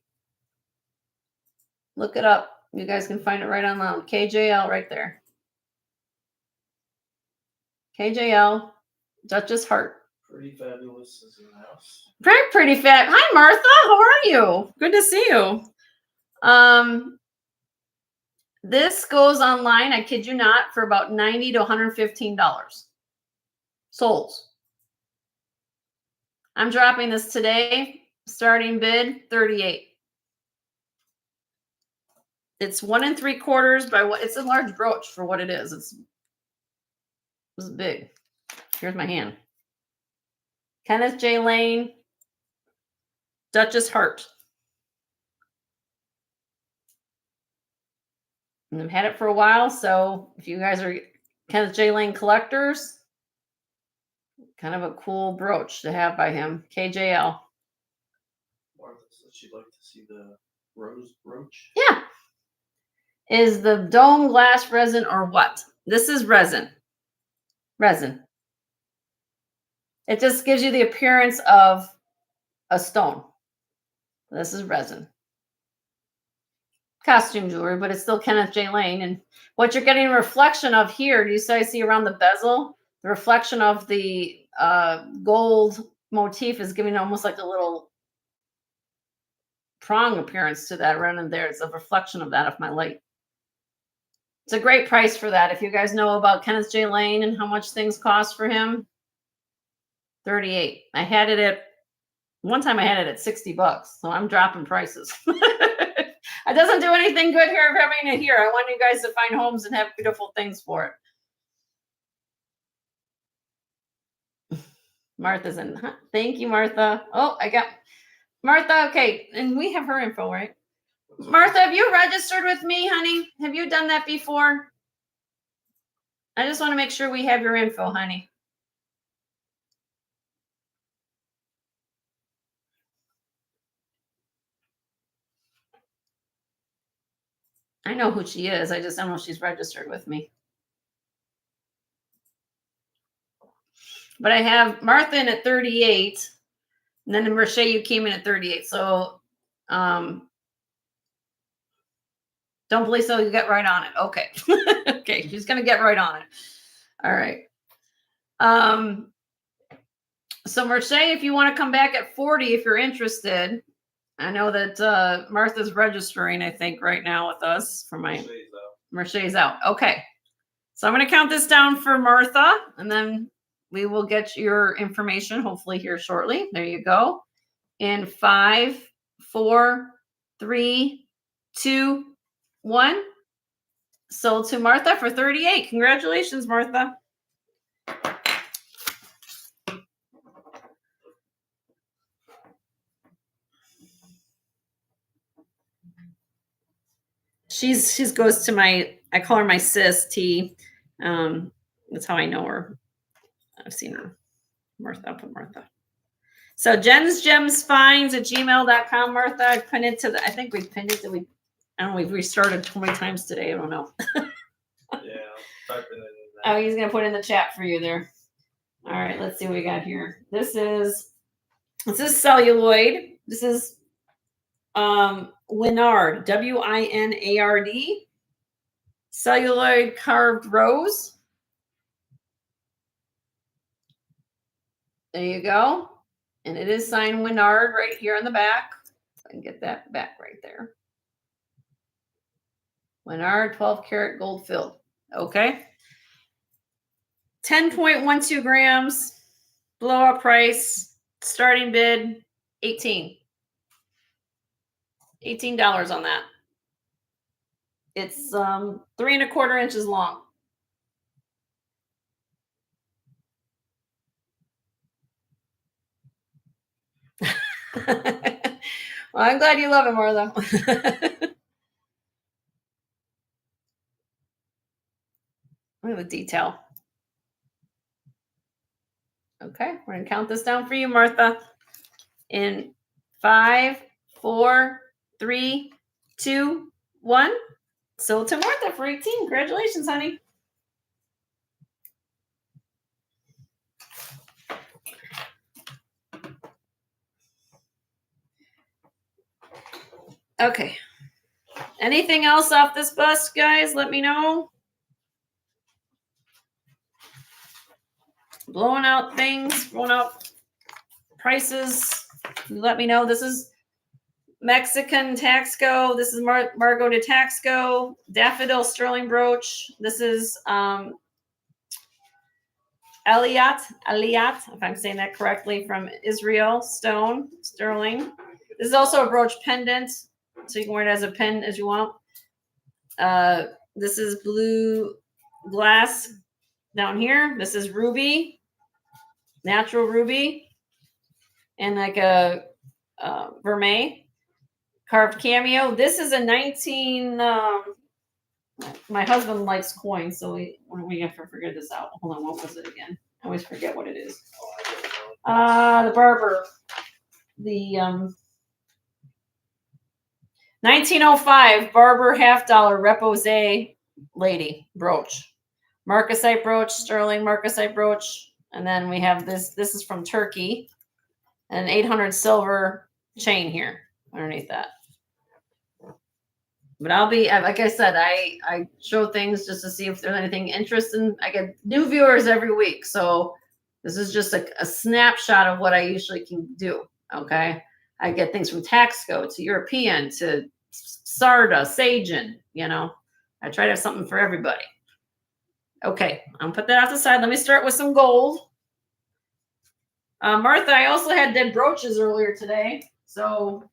Look it up. You guys can find it right online. KJL right there. KJL Duchess Heart. Pretty Fabulous is in the house. Pretty fat. Hi, Martha. How are you? Good to see you. This goes online, I kid you not, for about $90 to $115. Sold. I'm dropping this today. Starting bid, $38. It's 1 3/4 by what? It's a large brooch for what it is. It's big. Here's my hand. Kenneth J. Lane, Duchess Heart. And I've had it for a while, so if you guys are Kenneth J. Lane collectors, kind of a cool brooch to have by him. KJL. Martha said she'd like to see the rose brooch. Yeah. Is the dome glass resin or what? This is resin. Resin. It just gives you the appearance of a stone. This is resin. Costume jewelry, but it's still Kenneth J. Lane. And what you're getting a reflection of here, do you see around the bezel? The reflection of the gold motif is giving almost like a little prong appearance to that right in there. It's a reflection of that of my light. It's a great price for that. If you guys know about Kenneth J. Lane and how much things cost for him, $38. I had it at one time. I had it at $60, so I'm dropping prices. It doesn't do anything good here of having it here. I want you guys to find homes and have beautiful things for it. Martha's in. Thank you, Martha. Oh, I got Martha. Okay, and we have her info, right? Martha, have you registered with me, honey? Have you done that before? I just want to make sure we have your info, honey. I know who she is. I just don't know if she's registered with me. But I have Martha in at 38. And then Marche, you came in at 38. So don't believe so. You get right on it. Okay. Okay. She's going to get right on it. All right. So Marche, if you want to come back at 40, if you're interested, I know that Martha's registering, I think, right now with us for my. Mercedes out. Okay. So I'm going to count this down for Martha, and then we will get your information hopefully here shortly. There you go. In 5, 4, 3, 2, 1. Sold to Martha for 38. Congratulations, Martha. She's goes to my, I call her my sis T. That's how I know her. I've seen her. Martha, up with Martha. So jensgemsfinds at gmail.com, Martha. I pinned it to the, I think we pinned it to, I don't know, we've restarted 20 times today. I don't know. Yeah, typing it in Oh, there. he's gonna put it in the chat for you there. All right, let's see what we got here. This is celluloid. This is Winard, WINARD. Celluloid carved rose. There you go. And it is signed Winard right here on the back. I can get that back right there. Winard 12 karat gold filled. Okay. 10.12 grams. Blowout price. Starting bid 18. $18 on that. It's 3 1/4 inches long. Well, I'm glad you love it more though. Look at the detail. Okay, we're gonna count this down for you, Martha. In 5, 4, 3, 2, 1. Sold to Martha for 18. Congratulations, honey. Okay. Anything else off this bus, guys? Let me know. Blowing out things, blowing out prices. Let me know. This is Mexican Taxco. This is Margot de Taxco. Daffodil Sterling brooch. This is Aliyat, if I'm saying that correctly, from Israel stone sterling. This is also a brooch pendant, so you can wear it as a pen as you want. This is blue glass down here. This is ruby, natural ruby, and like a vermeil carved cameo. This is a 19. My husband likes coins, so we have to figure this out. Hold on, what was it again? I always forget what it is. The Barber, the 1905 Barber $50 repose lady brooch, marcasite brooch, sterling marcasite brooch, and then we have this. This is from Turkey, an 800 silver chain here underneath that. But I'll be, like I said, I show things just to see if there's anything interesting. I get new viewers every week. So this is just a snapshot of what I usually can do. Okay. I get things from Taxco to European to Sarda, Sagen, you know. I try to have something for everybody. Okay. I'll put that off the side. Let me start with some gold. Martha, I also had dead brooches earlier today. So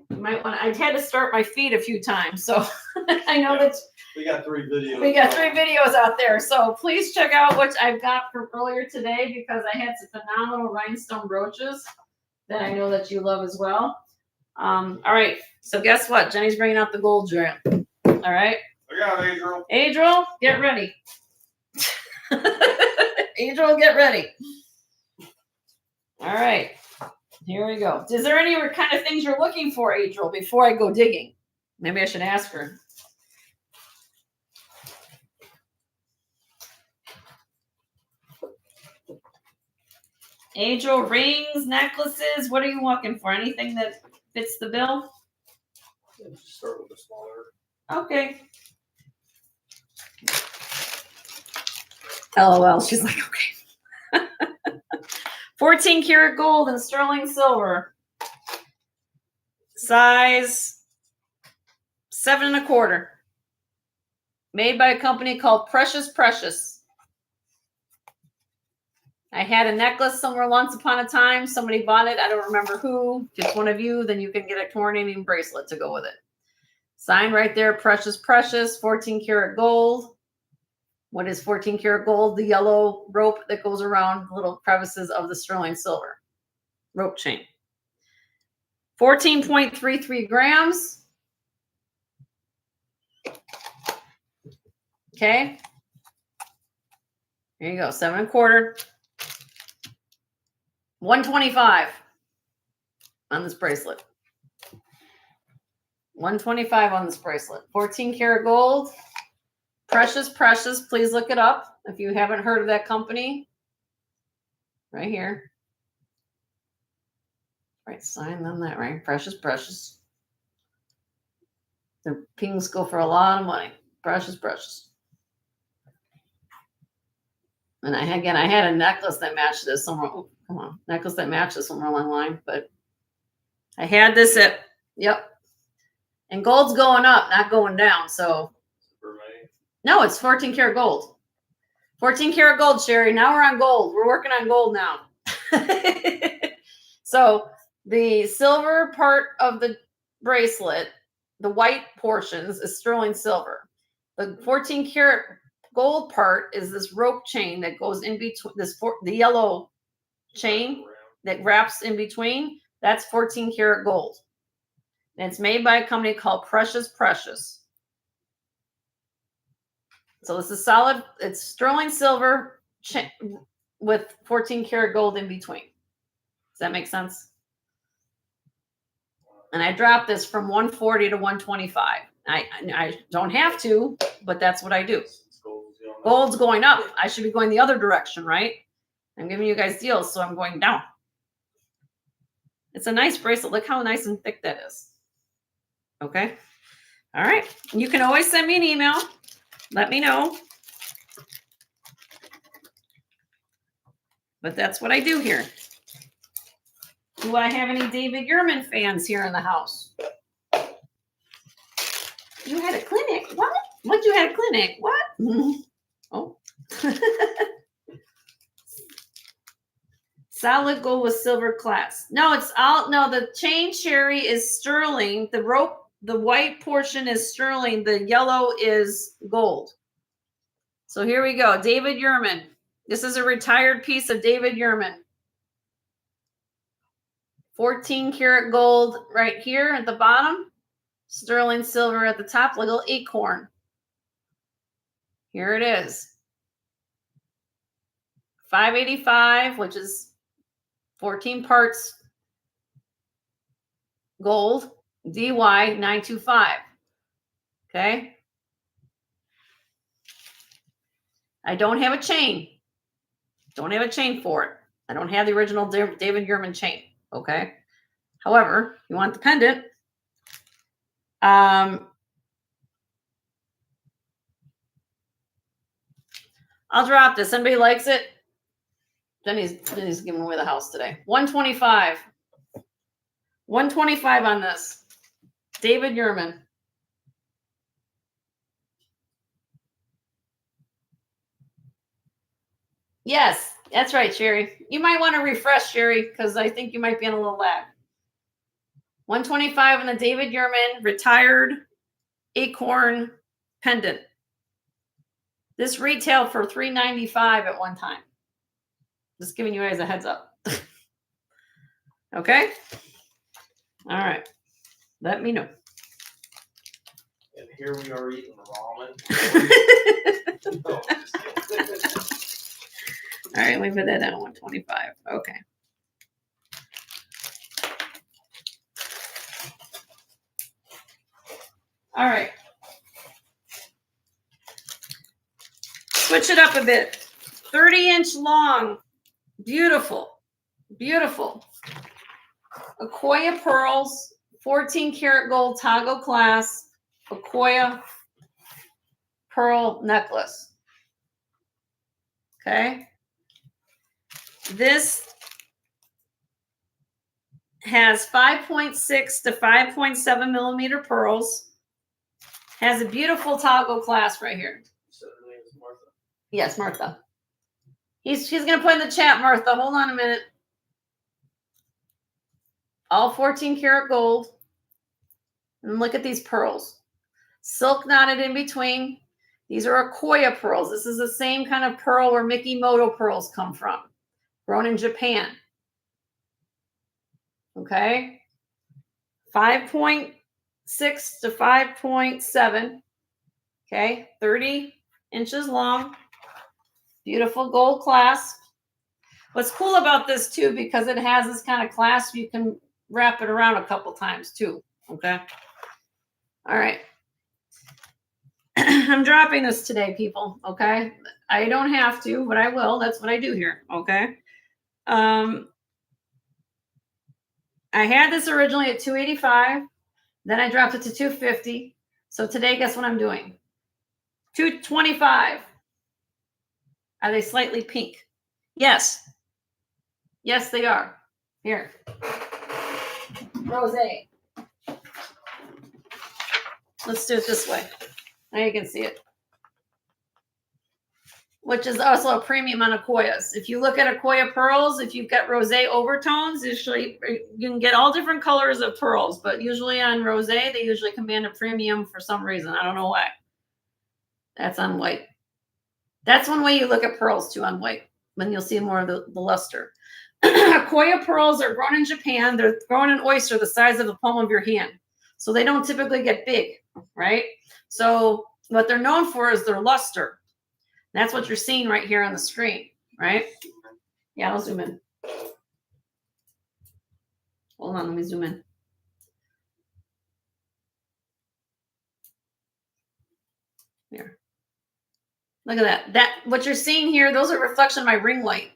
you might want to, I've had to start my feed a few times, so I know that we got 3 videos. We got 3 videos out there, so please check out what I've got from earlier today because I had some phenomenal rhinestone brooches that I know that you love as well. All right, so guess what? Jenny's bringing out the gold drill. All right. I got it, Adriel. Adriel, get ready. Adriel, get ready. All right. Here we go. Is there any kind of things you're looking for, Adriel, before I go digging? Maybe I should ask her. Adriel, rings, necklaces. What are you looking for? Anything that fits the bill? Just start with the smaller. Okay. LOL. She's like, okay. 14 karat gold and sterling silver. Size 7 1/4. Made by a company called Precious Precious. I had a necklace somewhere once upon a time. Somebody bought it. I don't remember who. If it's one of you, then you can get a coordinating bracelet to go with it. Sign right there, Precious Precious, 14 karat gold. What is 14 karat gold? The yellow rope that goes around the little crevices of the sterling silver rope chain. 14.33 grams. Okay. There you go, 7 1/4. 125 on this bracelet. 125 on this bracelet. 14 karat gold. Precious Precious. Please look it up if you haven't heard of that company. Right here. Right, sign on that, right? Precious Precious. The pings go for a lot of money. Precious Precious. And I had a necklace that matched this somewhere. Oh, come on, necklace that matched this somewhere along the line. But I had this at, yep. And gold's going up, not going down. So no, it's 14 karat gold. 14 karat gold, Sherry. Now we're on gold. We're working on gold now. So the silver part of the bracelet, the white portions, is sterling silver. The 14 karat gold part is this rope chain that goes in between the yellow chain that wraps in between. That's 14 karat gold. And it's made by a company called Precious Precious. So this is solid. It's sterling silver with 14 karat gold in between. Does that make sense? And I dropped this from 140 to 125. I don't have to, but that's what I do. Gold's going up. I should be going the other direction, right? I'm giving you guys deals, so I'm going down. It's a nice bracelet. Look how nice and thick that is. Okay. All right. You can always send me an email. Let me know. But that's what I do here. Do I have any David Yurman fans here in the house? You had a clinic? What? What, you had a clinic? What? Oh. Solid gold with silver clasp. No, it's all, no, the chain, Sherry, is sterling. The rope, the white portion is sterling. The yellow is gold. So here we go. David Yurman. This is a retired piece of David Yurman. 14 karat gold right here at the bottom. Sterling silver at the top, little acorn. Here it is. 585, which is 14 parts gold. DY 925. Okay. I don't have a chain. Don't have a chain for it. I don't have the original David Yurman chain. Okay. However, you want the pendant. I'll drop this. Somebody likes it. Jenny's giving away the house today. 125. 125 on this. David Yurman. Yes, that's right, Sherry. You might want to refresh, Sherry, because I think you might be in a little lag. 125 on the David Yurman retired acorn pendant. This retailed for $395 at one time. Just giving you guys a heads up. Okay? All right. Let me know. And here we are eating ramen. All right, let me put that down, 125. Okay. All right. Switch it up a bit. 30-inch long. Beautiful. Beautiful. Akoya pearls, 14 karat gold toggle clasp, Akoya pearl necklace. Okay. This has 5.6 to 5.7 millimeter pearls. Has a beautiful toggle clasp right here. So her name is Martha. Yes, Martha. She's going to put in the chat, Martha. Hold on a minute. All 14 karat gold. And look at these pearls. Silk knotted in between. These are Akoya pearls. This is the same kind of pearl where Mikimoto pearls come from. Grown in Japan. Okay. 5.6 to 5.7. Okay. 30 inches long. Beautiful gold clasp. What's cool about this too, because it has this kind of clasp, you can wrap it around a couple times too. Okay. All right. I'm dropping this today, people. Okay. I don't have to, but I will. That's what I do here. Okay. I had this originally at 285. Then I dropped it to 250. So today, guess what I'm doing? 225. Are they slightly pink? Yes. Yes, they are. Here. Rose. Let's do it this way. Now you can see it. Which is also a premium on Akoyas. If you look at Akoya pearls, if you've got rosé overtones, usually you can get all different colors of pearls, but usually on rosé, they usually command a premium for some reason. I don't know why. That's on white. That's one way you look at pearls too on white, then you'll see more of the luster. Akoya pearls are grown in Japan. They're grown in oyster the size of the palm of your hand. So they don't typically get big, right? So what they're known for is their luster. That's what you're seeing right here on the screen, right? Yeah, I'll zoom in. Hold on, let me zoom in. Here. Look at that. What you're seeing here, those are reflection of my ring light.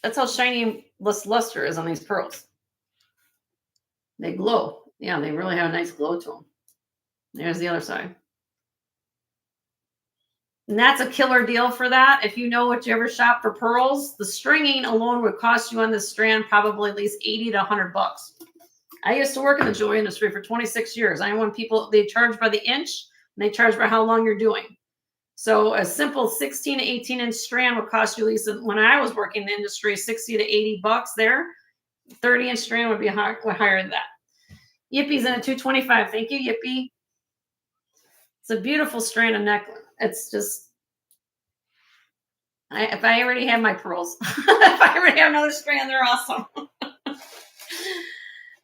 That's how shiny this luster is on these pearls. They glow. Yeah, they really have a nice glow to them. There's the other side. And that's a killer deal for that. If you know what you ever shop for pearls, the stringing alone would cost you on this strand probably at least 80 to 100 bucks. I used to work in the jewelry industry for 26 years. I know when people, they charge by the inch and they charge by how long you're doing. So a simple 16 to 18 inch strand would cost you at least, when I was working in the industry, 60 to 80 bucks there. 30 inch strand would be higher than that. Yippie's in at 225. Thank you, Yippie. It's a beautiful strand of necklace. It's just, if I already have my pearls, if I already have another strand, they're awesome.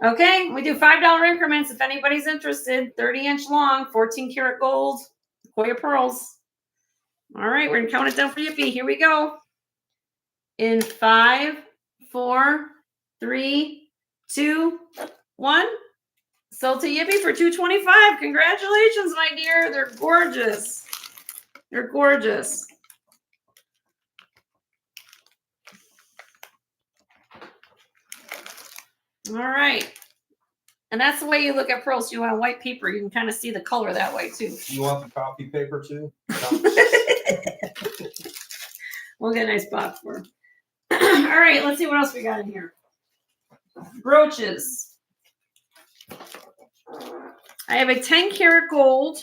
Okay, we do $5 increments if anybody's interested. 30 inch long, 14 karat gold, Akoya pearls. All right, we're gonna count it down for Yippie. Here we go. In 5, 4, 3, 2, 1. Sold to Yippie for $225. Congratulations, my dear. They're gorgeous. They're gorgeous. All right. And that's the way you look at pearls. You want a white paper. You can kind of see the color that way, too. You want the copy paper, too? We'll get a nice box for them. All right. Let's see what else we got in here. Brooches. I have a 10 karat gold,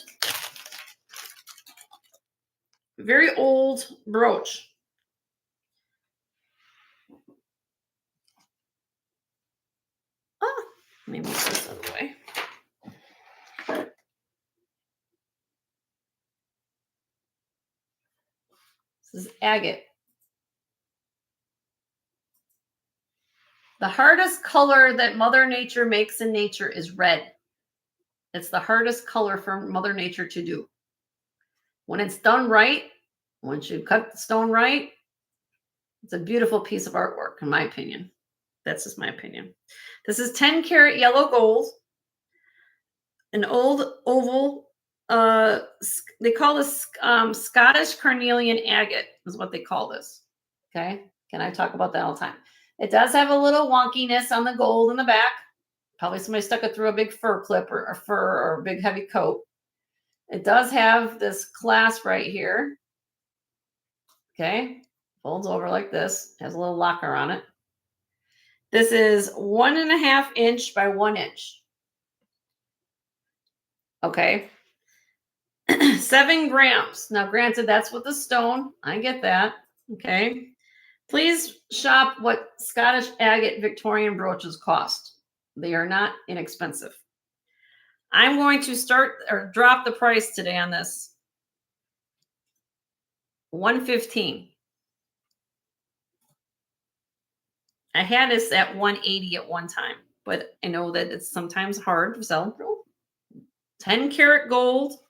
very old brooch. Oh, let me move this out of the way. This is agate. The hardest color that Mother Nature makes in nature is red. It's the hardest color for Mother Nature to do. When it's done right, once you cut the stone right, it's a beautiful piece of artwork, in my opinion. That's just my opinion. This is 10 karat yellow gold, an old oval. They call this Scottish carnelian agate is what they call this. Okay. Can I talk about that all the time? It does have a little wonkiness on the gold in the back. Probably somebody stuck it through a big fur clip or a fur or a big heavy coat. It does have this clasp right here. Okay. Folds over like this. Has a little locker on it. This is 1.5 inch by 1 inch. Okay. 7 grams. Now, granted, that's with the stone. I get that. Okay. Please shop what Scottish agate Victorian brooches cost. They are not inexpensive. I'm going to start or drop the price today on this. $115. I had this at $180 at one time, but I know that it's sometimes hard to sell. 10 karat gold,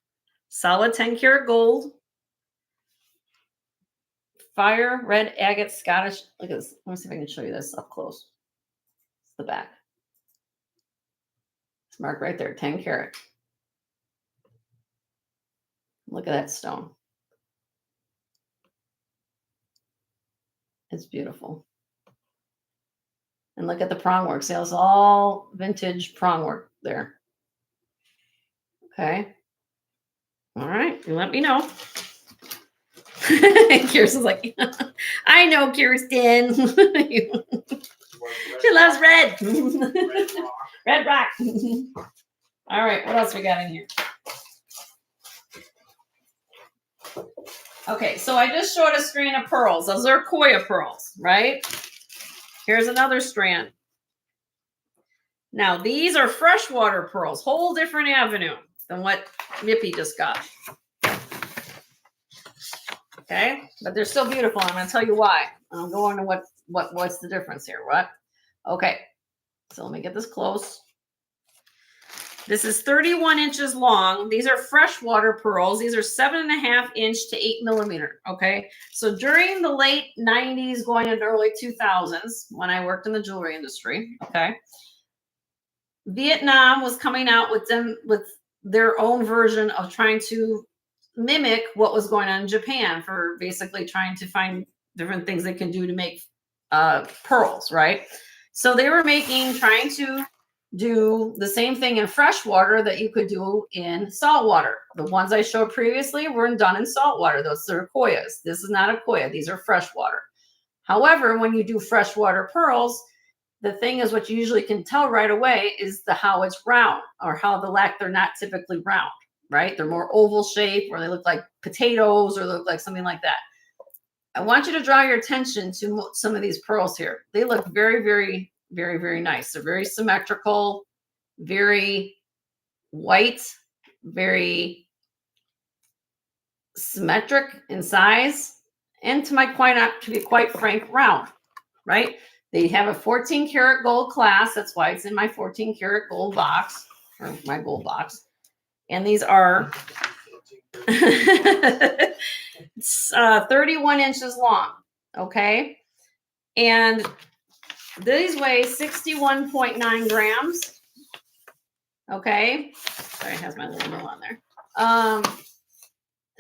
solid 10 karat gold. Fire red agate Scottish. Look at this. Let me see if I can show you this up close. It's the back. It's marked right there, 10 karat. Look at that stone. It's beautiful. And look at the prong work. See, it's all vintage prong work there. Okay. All right. You let me know. Kirsten's like, I know, Kirsten. She loves red. Red rock. All right. What else we got in here? Okay. So I just showed a strand of pearls. Those are Koya pearls, right? Here's another strand. Now, these are freshwater pearls, whole different avenue than what Yippee just got. Okay, but they're still beautiful. I'm going to tell you why. I'll go into what's the difference here. What? Okay, so let me get this close. This is 31 inches long. These are freshwater pearls. These are 7.5 inch to 8 millimeter. Okay, so during the late 90s, going into early 2000s, when I worked in the jewelry industry, okay, Vietnam was coming out with their own version of trying to mimic what was going on in Japan for basically trying to find different things they can do to make pearls, right? So they were trying to do the same thing in fresh water that you could do in salt water. The ones I showed previously were done in salt water. Those are koyas. This is not a koya. These are fresh water. However, when you do freshwater pearls, the thing is what you usually can tell right away is how it's round or how they're not typically round, right? They're more oval shape or they look like potatoes or they look like something like that. I want you to draw your attention to some of these pearls here. They look very, very, very, very nice. They're very symmetrical, very white, very symmetric in size, and to be quite frank, round, right? They have a 14 karat gold class. That's why it's in my 14 karat gold box or my gold box. And these are 31 inches long. Okay. And these weigh 61.9 grams. Okay. Sorry, it has my little note on there.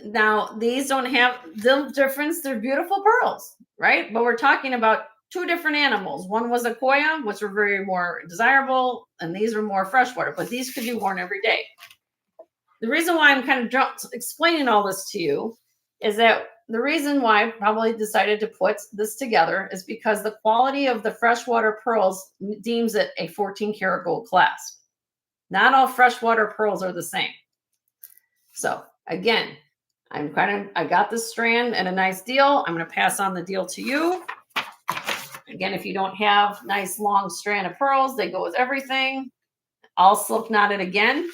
Now, these don't have the difference. They're beautiful pearls, right? But we're talking about two different animals. One was a koya, which were very more desirable, and these are more freshwater, but these could be worn every day. The reason why I'm kind of explaining all this to you is that the reason why I probably decided to put this together is because the quality of the freshwater pearls deems it a 14 karat gold class. Not all freshwater pearls are the same. So again, I got this strand at a nice deal. I'm going to pass on the deal to you. Again, if you don't have nice long strand of pearls, they go with everything. I'll slip knot it again.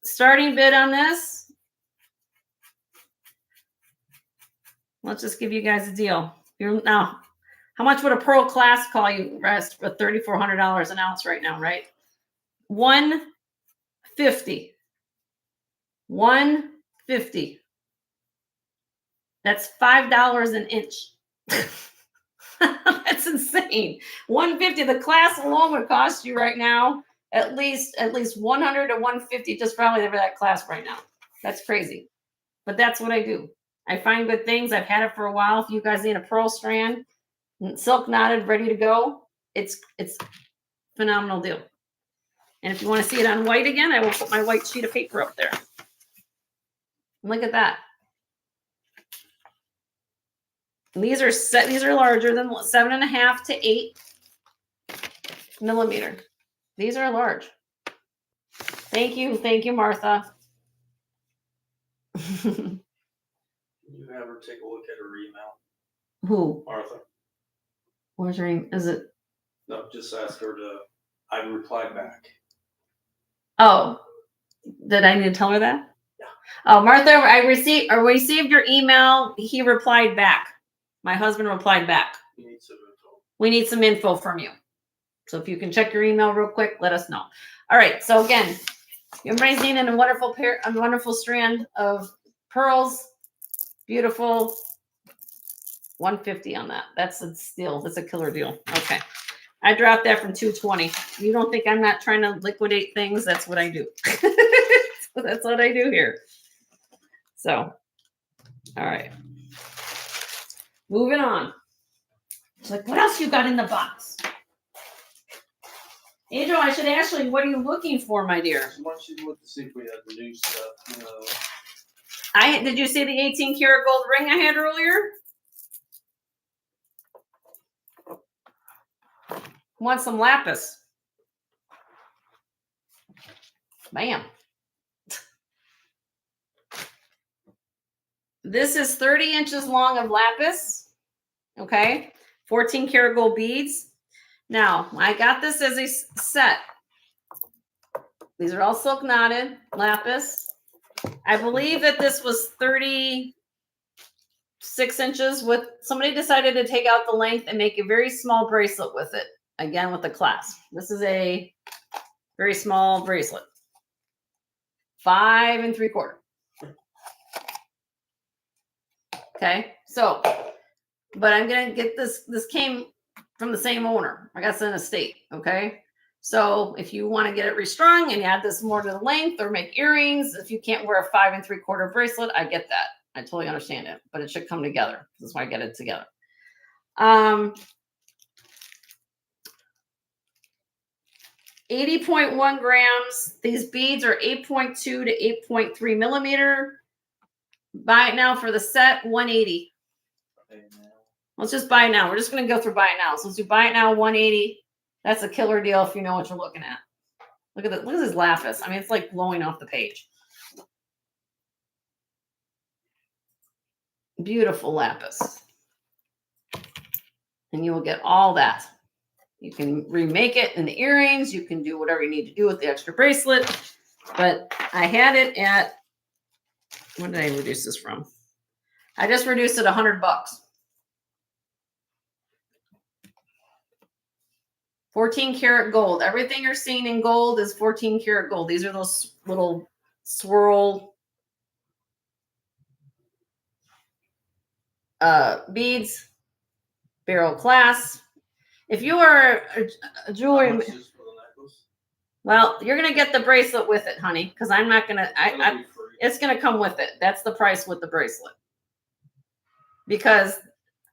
Starting bid on this. Let's just give you guys a deal. Now, how much would a pearl class call you rest for $3,400 an ounce right now, right? $150. $150. That's $5 an inch. That's insane. $150. The class alone would cost you right now at least $100 to $150 just probably for that class right now. That's crazy. But that's what I do. I find good things. I've had it for a while. If you guys need a pearl strand, silk knotted, ready to go, it's phenomenal deal. And if you want to see it on white again, I will put my white sheet of paper up there. Look at that. And these are larger than 7.5 to 8 millimeter. These are large. Thank you, Martha. Can you have her take a look at her email, Who? Martha? Where's your email? Is it? No, just ask her to, I replied back. Oh, did I need to tell her that? Yeah. Oh, Martha, I received your email. He replied back. My husband replied back. You need some info. We need some info from you. So if you can check your email real quick, let us know. All right. So again, everybody's needing a wonderful strand of pearls. Beautiful. 150 on that. That's a steal. That's a killer deal. Okay. I dropped that from 220. You don't think I'm not trying to liquidate things? That's what I do. That's what I do here. So, all right. Moving on. It's like, what else you got in the box? Angel, I should ask you, what are you looking for, my dear? Why don't you look to see if we have the new stuff, you know? Did you see the 18 karat gold ring I had earlier? Want some lapis? Bam. This is 30 inches long of lapis. Okay. 14 karat gold beads. Now, I got this as a set. These are all silk knotted lapis. I believe that this was 36 inches with, somebody decided to take out the length and make a very small bracelet with it. Again, with the clasp. This is a very small bracelet. 5 3/4. Okay. So, but I'm going to get this. This came from the same owner. I got this in a state. Okay. So if you want to get it restrung and add this more to the length or make earrings, if you can't wear a 5 3/4 bracelet, I get that. I totally understand it, but it should come together. That's why I get it together. 80.1 grams. These beads are 8.2 to 8.3 millimeter. Buy it now for the set, 180. Okay, now. Let's just buy it now. We're just going to go through buy it now. So let's do buy it now, 180. That's a killer deal if you know what you're looking at. Look at this. Look at this lapis. I mean, it's like blowing off the page. Beautiful lapis. And you will get all that. You can remake it in the earrings. You can do whatever you need to do with the extra bracelet. But I had it at, what did I reduce this from? I just reduced it $100. 14 karat gold. Everything you're seeing in gold is 14 karat gold. These are those little swirl beads, barrel clasp. If you are a jewelry, How much is for the necklace? well, you're gonna get the bracelet with it, honey, because I'm not gonna. It'll be free. It's gonna come with it. That's the price with the bracelet. Because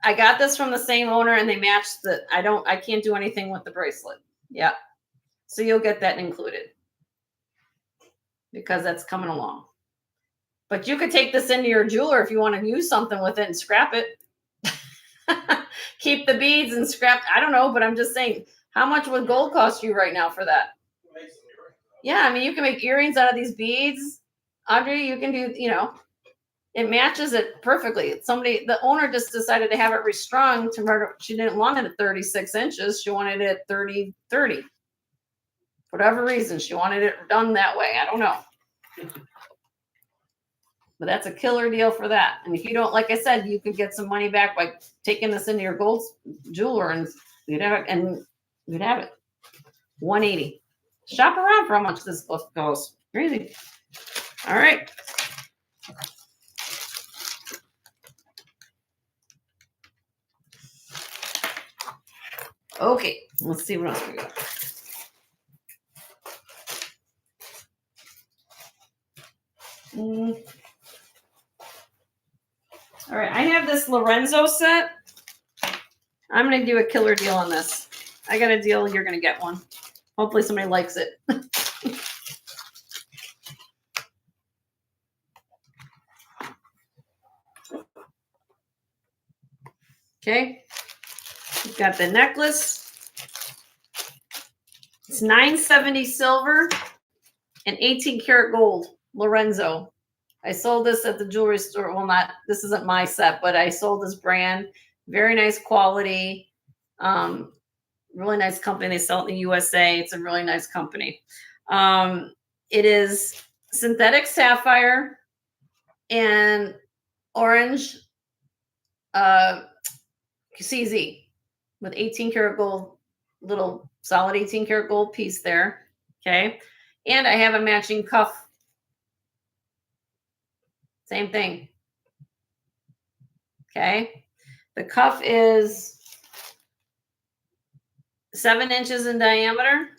I got this from the same owner and they matched the. I can't do anything with the bracelet. Yeah, so you'll get that included because that's coming along. But you could take this into your jeweler if you want to use something with it and scrap it. Keep the beads and scrap. I don't know, but I'm just saying, how much would gold cost you right now for that? Make some earrings. Yeah, I mean, you can make earrings out of these beads. Audrey, you can do, it matches it perfectly. The owner just decided to have it restrung to murder. She didn't want it at 36 inches. She wanted it at 30. For whatever reason, she wanted it done that way. I don't know. But that's a killer deal for that. And if you don't, like I said, you could get some money back by taking this into your gold jeweler and you'd have it. And you'd have it. 180. Shop around for how much this book goes. Crazy. All right. Okay. Let's see what else we got. All right, I have this Lorenzo set. I'm going to do a killer deal on this. I got a deal. You're going to get one. Hopefully somebody likes it. Okay. We've got the necklace. It's $970 silver. and 18 karat gold, Lorenzo. I sold this at the jewelry store. Well, this isn't my set, but I sold this brand. Very nice quality. Really nice company. They sell it in the USA. It's a really nice company. It is synthetic sapphire and orange CZ with 18 karat gold, little solid 18 karat gold piece there. Okay. And I have a matching cuff. Same thing. Okay. The cuff is 7 inches in diameter.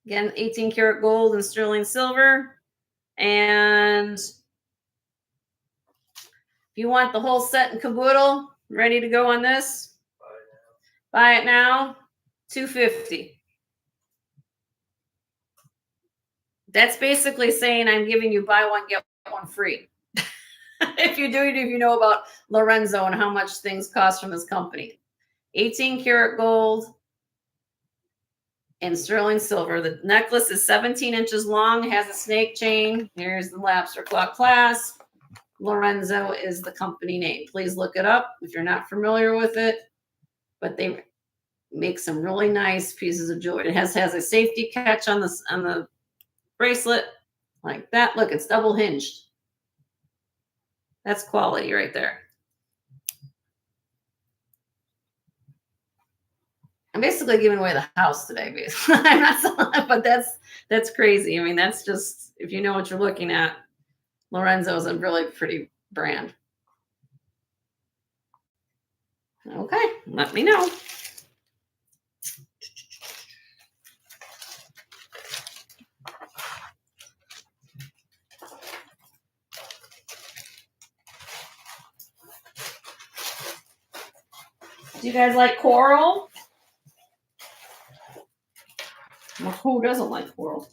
Again, 18 karat gold and sterling silver. And if you want the whole set and caboodle, ready to go on this, buy it now, $250. That's basically saying I'm giving you buy one, get one free. If you know about Lorenzo and how much things cost from his company. 18 karat gold and sterling silver. The necklace is 17 inches long, has a snake chain. Here's the Lapster clock clasp. Lorenzo is the company name. Please look it up if you're not familiar with it. But they make some really nice pieces of jewelry. It has a safety catch on the bracelet like that. Look, it's double hinged. That's quality right there. I'm basically giving away the house today, basically. I'm not selling it, but that's crazy. I mean, that's just, if you know what you're looking at, Lorenzo is a really pretty brand. Okay, let me know. Do you guys like coral? Well, who doesn't like coral?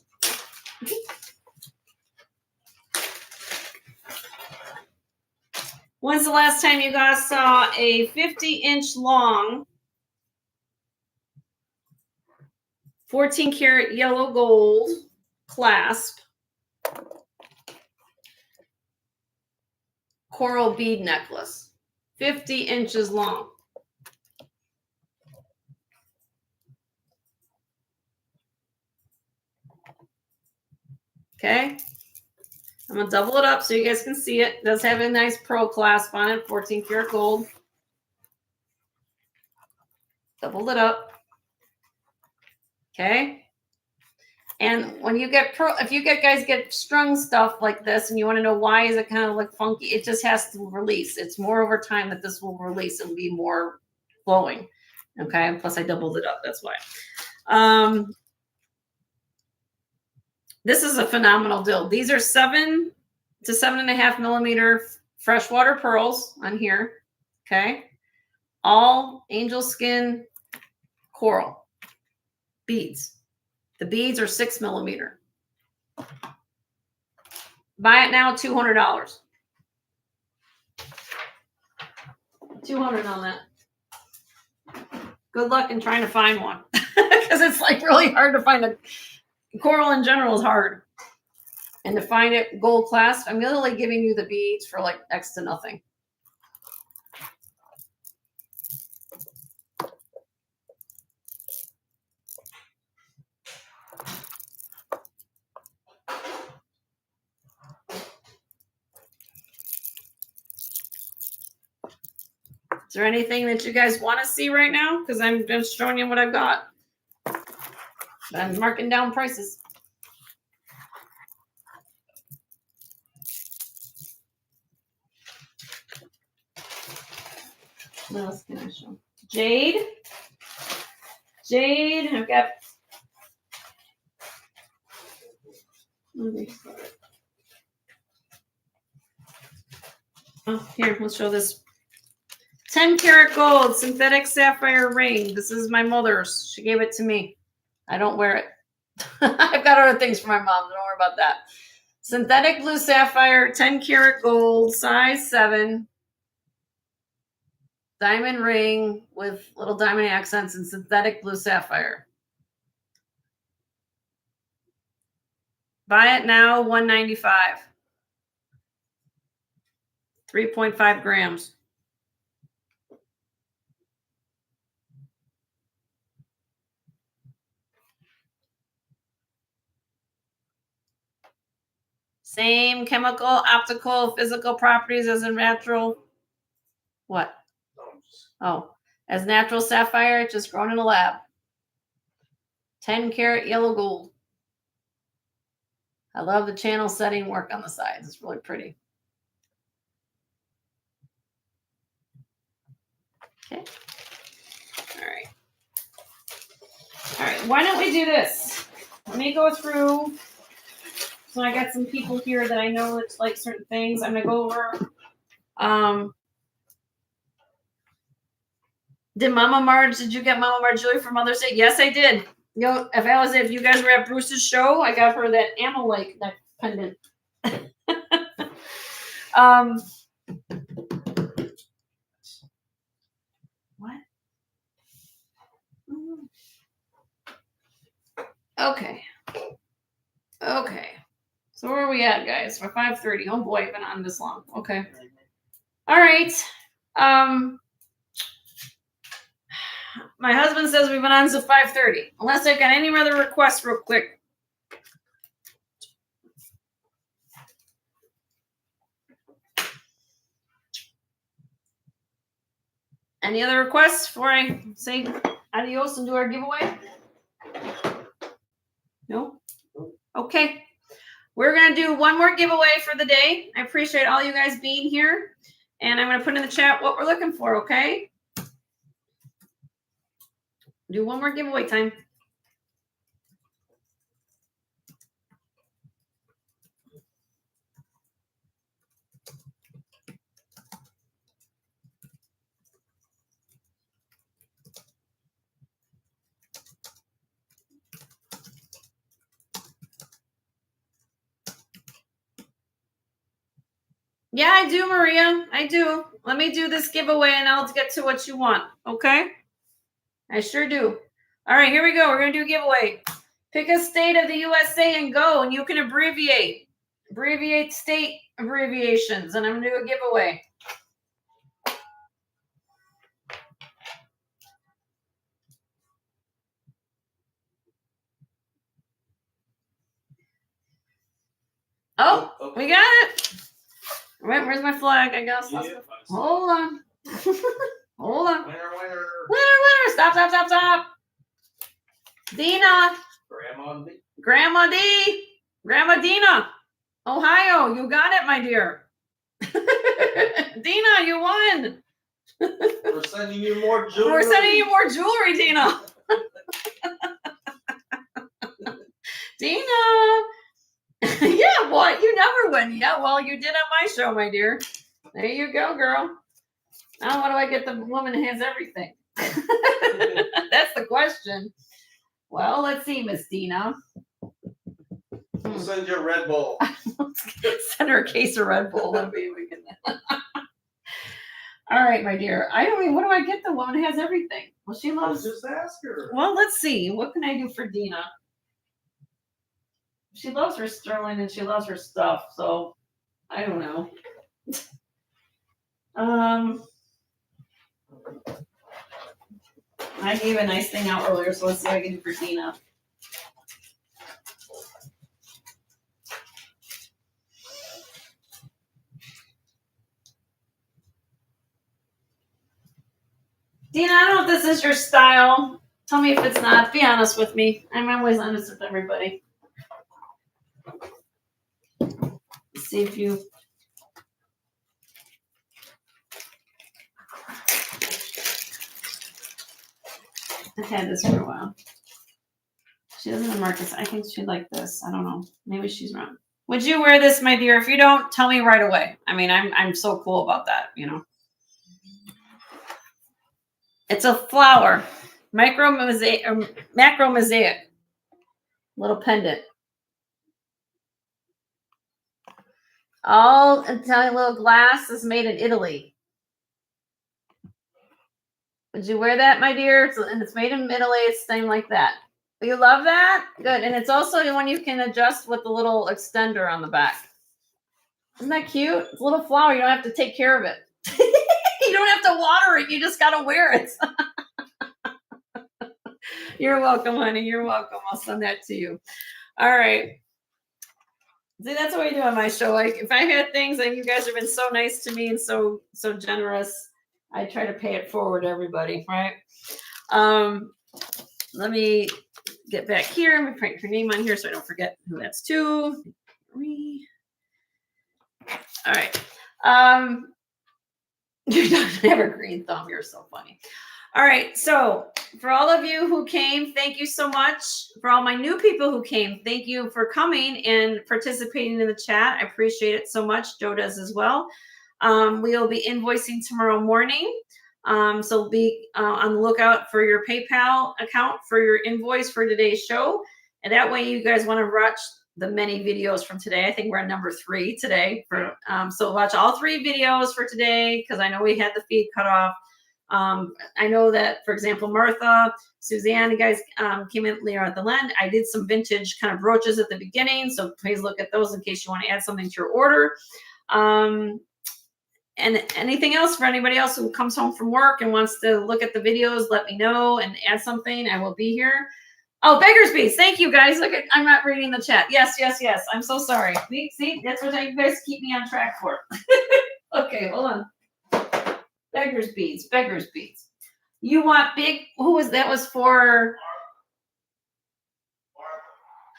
When's the last time you guys saw a 50-inch long 14 karat yellow gold clasp coral bead necklace? 50 inches long. Okay. I'm going to double it up so you guys can see it. It does have a nice pearl clasp on it, 14 karat gold. Double it up. Okay. And when you get pearl, if you guys get strung stuff like this and you want to know why is it kind of like funky, it just has to release. It's more over time that this will release and be more flowing. Okay. Plus I doubled it up. That's why. This is a phenomenal deal. These are 7 to 7.5 millimeter freshwater pearls on here. Okay. All angel skin coral beads. The beads are 6 millimeter. Buy it now, $200. $200 on that. Good luck in trying to find one. Because it's like really hard to find a coral in general is hard. And to find it gold clasp, I'm literally giving you the beads for like next to nothing. Is there anything that you guys want to see right now? Because I'm just showing you what I've got. I'm marking down prices. What else can I show? Jade. Jade. I've got. Oh, here, let's show this. 10 karat gold synthetic sapphire ring. This is my mother's. She gave it to me. I don't wear it. I've got other things for my mom. Don't worry about that. Synthetic blue sapphire, 10 karat gold, size 7. Diamond ring with little diamond accents and synthetic blue sapphire. Buy it now, $195. 3.5 grams. Same chemical, optical, physical properties as a natural. What? Oh, as natural sapphire, just grown in a lab. 10 karat yellow gold. I love the channel setting work on the sides. It's really pretty. Okay. All right. All right. Why don't we do this? Let me go through. So I got some people here that I know that like certain things. I'm gonna go over. Did Mama Marge? Did you get Mama Marjorie for Mother's Day? Yes, I did. You know, if you guys were at Bruce's show, I got her that ammo-like neck pendant. What? Okay. Okay. So where are we at, guys? For 5:30. Oh boy, I've been on this long. Okay. All right. My husband says we've been on since 5:30. Unless I got any other requests real quick. Any other requests before I say adios and do our giveaway? No? Okay. We're going to do one more giveaway for the day. I appreciate all you guys being here. And I'm going to put in the chat what we're looking for, okay? Do one more giveaway time. Yeah, I do, Maria. I do. Let me do this giveaway and I'll get to what you want. Okay? I sure do. All right, here we go. We're going to do a giveaway. Pick a state of the USA and go, and you can abbreviate. Abbreviate state abbreviations, and I'm going to do a giveaway. Oh, we got it. Right, where's my flag? I guess. Yeah. Hold on. Hold on. Winner. Winner. Stop. Dina. Grandma D. Grandma Dina. Ohio, you got it, my dear. Dina, you won. We're sending you more jewelry. We're sending you more jewelry, Dina. Dina. Yeah, what? You never win. Yeah, well, you did on my show, my dear. There you go, girl. Now, what do I get the woman who has everything? That's the question. Well, let's see, Miss Dina. We'll send you a Red Bull. Send her a case of Red Bull. That'd be wicked. All right, my dear. I don't mean, what do I get the woman who has everything? Well, she loves. Just ask her. Well, let's see. What can I do for Dina? She loves her sterling and she loves her stuff, so I don't know. I gave a nice thing out earlier, so let's see what I can do for Dina. Dina, I don't know if this is your style. Tell me if it's not. Be honest with me. I'm always honest with everybody. Let's see if you... I've had this for a while. She doesn't have Marcus. I think she'd like this. I don't know. Maybe she's wrong. Would you wear this, my dear? If you don't, tell me right away. I mean, I'm so cool about that, you know. It's a flower. Macro mosaic. Little pendant. All Italian little glass is made in Italy. Would you wear that, my dear? And it's made in Italy. It's same like that. You love that? Good. And it's also the one you can adjust with the little extender on the back. Isn't that cute? It's a little flower. You don't have to take care of it. You don't have to water it. You just got to wear it. You're welcome, honey. You're welcome. I'll send that to you. All right. See, that's what we do on my show. Like, if I had things, and you guys have been so nice to me and so generous, I try to pay it forward to everybody, right? Let me get back here. I'm gonna print your name on here so I don't forget who that's to. All right. You don't have a green thumb. You're so funny. All right. So for all of you who came, thank you so much. For all my new people who came, thank you for coming and participating in the chat. I appreciate it so much. Joe does as well. We'll be invoicing tomorrow morning. So be on the lookout for your PayPal account for your invoice for today's show. And that way you guys want to watch the many videos from today. I think we're on number 3 today. So watch all 3 videos for today because I know we had the feed cut off. I know that, for example, Martha, Suzanne, you guys came in later at the end. I did some vintage kind of brooches at the beginning. So please look at those in case you want to add something to your order. And anything else for anybody else who comes home from work and wants to look at the videos, let me know and add something. I will be here. Oh, Beggar's Beats. Thank you, guys. Look at, I'm not reading the chat. Yes. I'm so sorry. See, that's what you guys keep me on track for. Okay, hold on. Beggar's Beats. You want big, who was that? Was for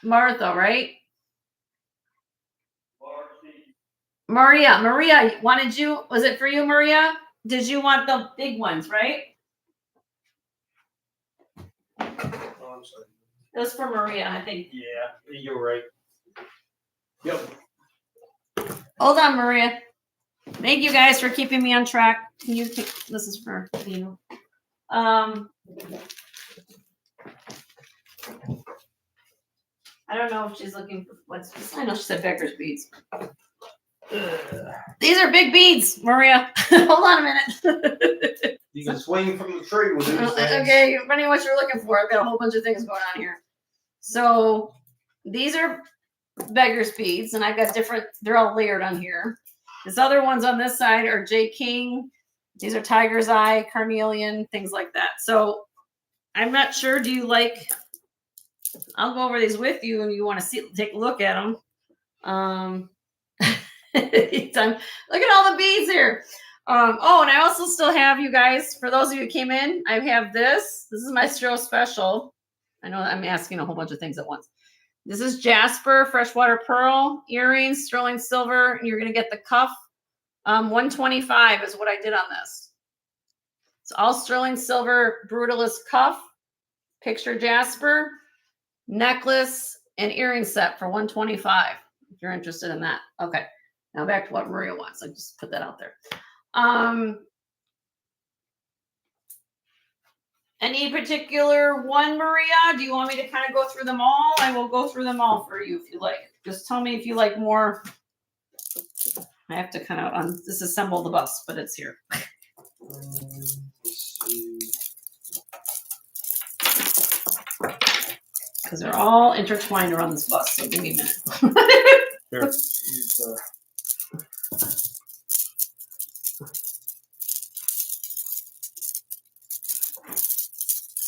Martha, right? Maria, was it for you, Maria? Did you want the big ones, right? Oh, I'm sorry. It was for Maria, I think. Yeah, you're right. Yep. Hold on, Maria. Thank you guys for keeping me on track. Can you take, this is for you. I don't know if she's looking for what's this. I know she said Becker's beads. These are big beads, Maria. Hold on a minute. You can swing from the tree with these things. Okay, depending on what you're looking for. I've got a whole bunch of things going on here. So these are Beggar's beads, and I've got different, they're all layered on here. This other ones on this side are J. King. These are Tiger's Eye, Carnelian, things like that. So I'm not sure, do you like, I'll go over these with you and you want to see, take a look at them. Look at all the beads here. Oh, and I also still have, you guys, for those of you who came in, I have this. This is my show special. I know I'm asking a whole bunch of things at once. This is Jasper, freshwater pearl, earrings, sterling silver, and you're going to get the cuff. 125 is what I did on this. It's all sterling silver, brutalist cuff, picture Jasper, necklace, and earring set for 125. If you're interested in that. Okay. Now back to what Maria wants. I just put that out there. Any particular one, Maria? Do you want me to kind of go through them all? I will go through them all for you if you like. Just tell me if you like more. I have to kind of disassemble the bus, but it's here. Because they're all intertwined around this bus. So give me a minute. Here.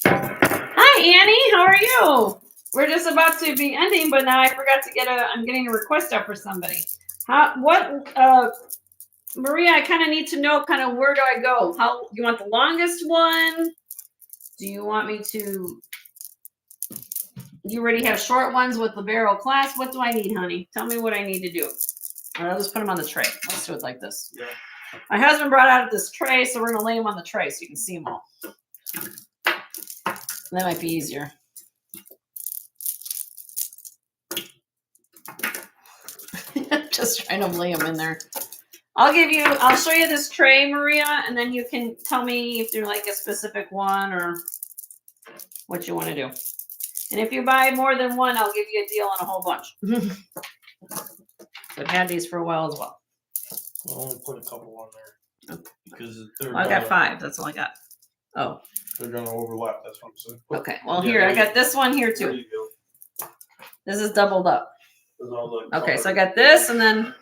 Hi, Annie. How are you? We're just about to be ending, but now I forgot to get I'm getting a request out for somebody. Maria, I kind of need to know kind of where do I go? How you want the longest one? Do you want me to? You already have short ones with the barrel clasp. What do I need, honey? Tell me what I need to do. All right, I'll just put them on the tray. Let's do it like this. Yeah. My husband brought out this tray, so we're going to lay them on the tray so you can see them all. That might be easier. Just trying to lay them in there. I'll show you this tray, Maria, and then you can tell me if you're like a specific one or what you want to do. And if you buy more than one, I'll give you a deal on a whole bunch. I've had these for a while as well. I'll only put a couple on there. Okay. Because I got 5. That's all I got. Oh, They're gonna overlap, that's what I'm saying. okay. Well, Yeah, here, I there you got this one here There too. you go. This is doubled up. There's all the Okay, so I color. got this and then,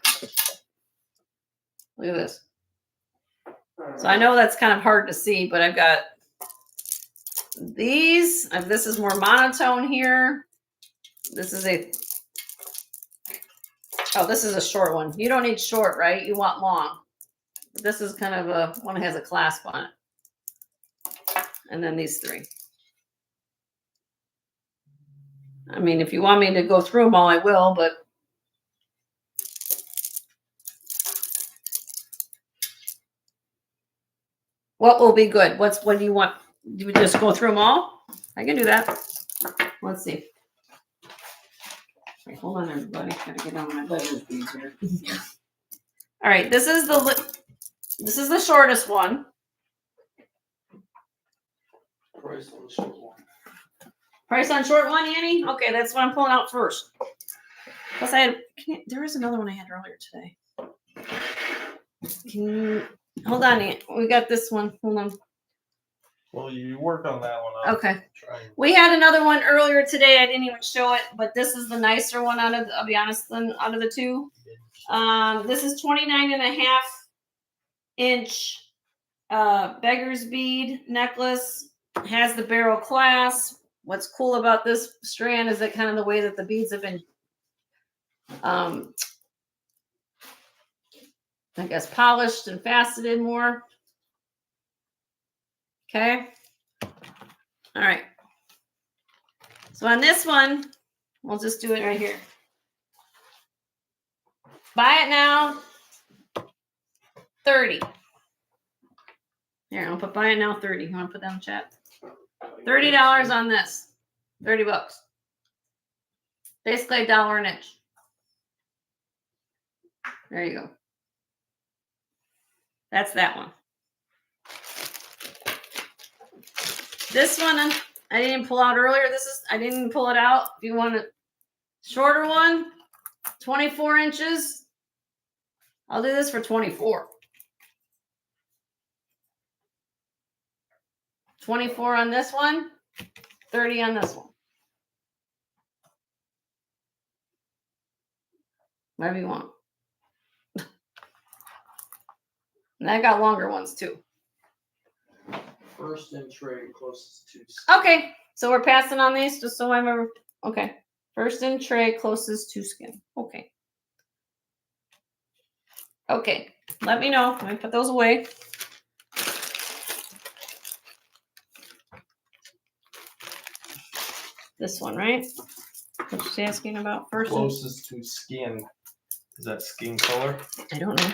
look at this. So I know that's kind of hard to see, but I've got these. This is more monotone here. This is this is a short one. You don't need short, right? You want long. This is kind of a one that has a clasp on it. And then these three. I mean, if you want me to go through them all, I will, but what will be good? What do you want? Do we just go through them all? I can do that. Let's see. Wait, hold on, everybody. Gotta get on my budget here. All right, this is the shortest one. Price on the short one. Price on short one, Annie? Okay, that's what I'm pulling out first. Plus, there is another one I had earlier today. Can you hold on, Annie? We got this one. Hold on. Well, you work on that one. Okay. Try and- We had another one earlier today. I didn't even show it, but this is the nicer one I'll be honest, out of the two. This is 29.5-inch beggar's bead necklace. Has the barrel clasp. What's cool about this strand is that kind of the way that the beads have been, I guess, polished and faceted more. Okay. All right. So on this one, we'll just do it right here. Buy it now, 30. Here, I'll put buy it now, 30. You want to put that in the chat? $30 on this. $30. Basically $1 an inch. There you go. That's that one. This one I didn't pull out earlier. I didn't pull it out. If you want a shorter one, 24 inches. I'll do this for 24. 24 on this one, 30 on this one. Whatever you want. And I got longer ones too. First in trade closest to. Okay, so we're passing on these just so I remember. Okay, first in tray closest to skin. Okay. Okay, let me know. Let me put those away. This one, right? What she's asking about first. Closest to skin. Is that skin color? I don't know.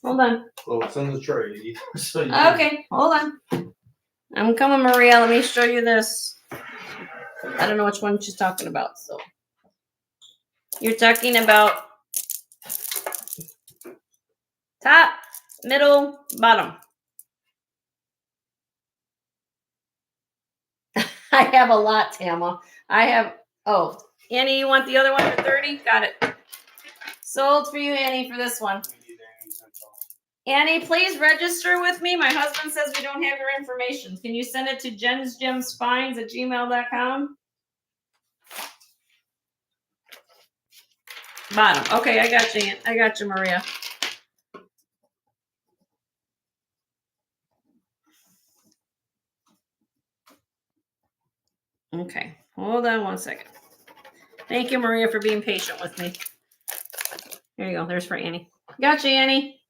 Hold on. Well, it's in the tray. So you Okay, hold on. I'm coming, Maria. Let me show you this. I don't know which one she's talking about. So you're talking about top, middle, bottom. I have a lot, Tama. Oh, Annie, you want the other one for 30? Got it. Sold for you, Annie, for this one. Annie, please register with me. My husband says we don't have your information. Can you send it to jensgemsfinds@gmail.com? Bottom. Okay, I got you. I got you, Maria. Okay, hold on one second. Thank you, Maria, for being patient with me. Here you go. There's for Annie. Gotcha, Annie.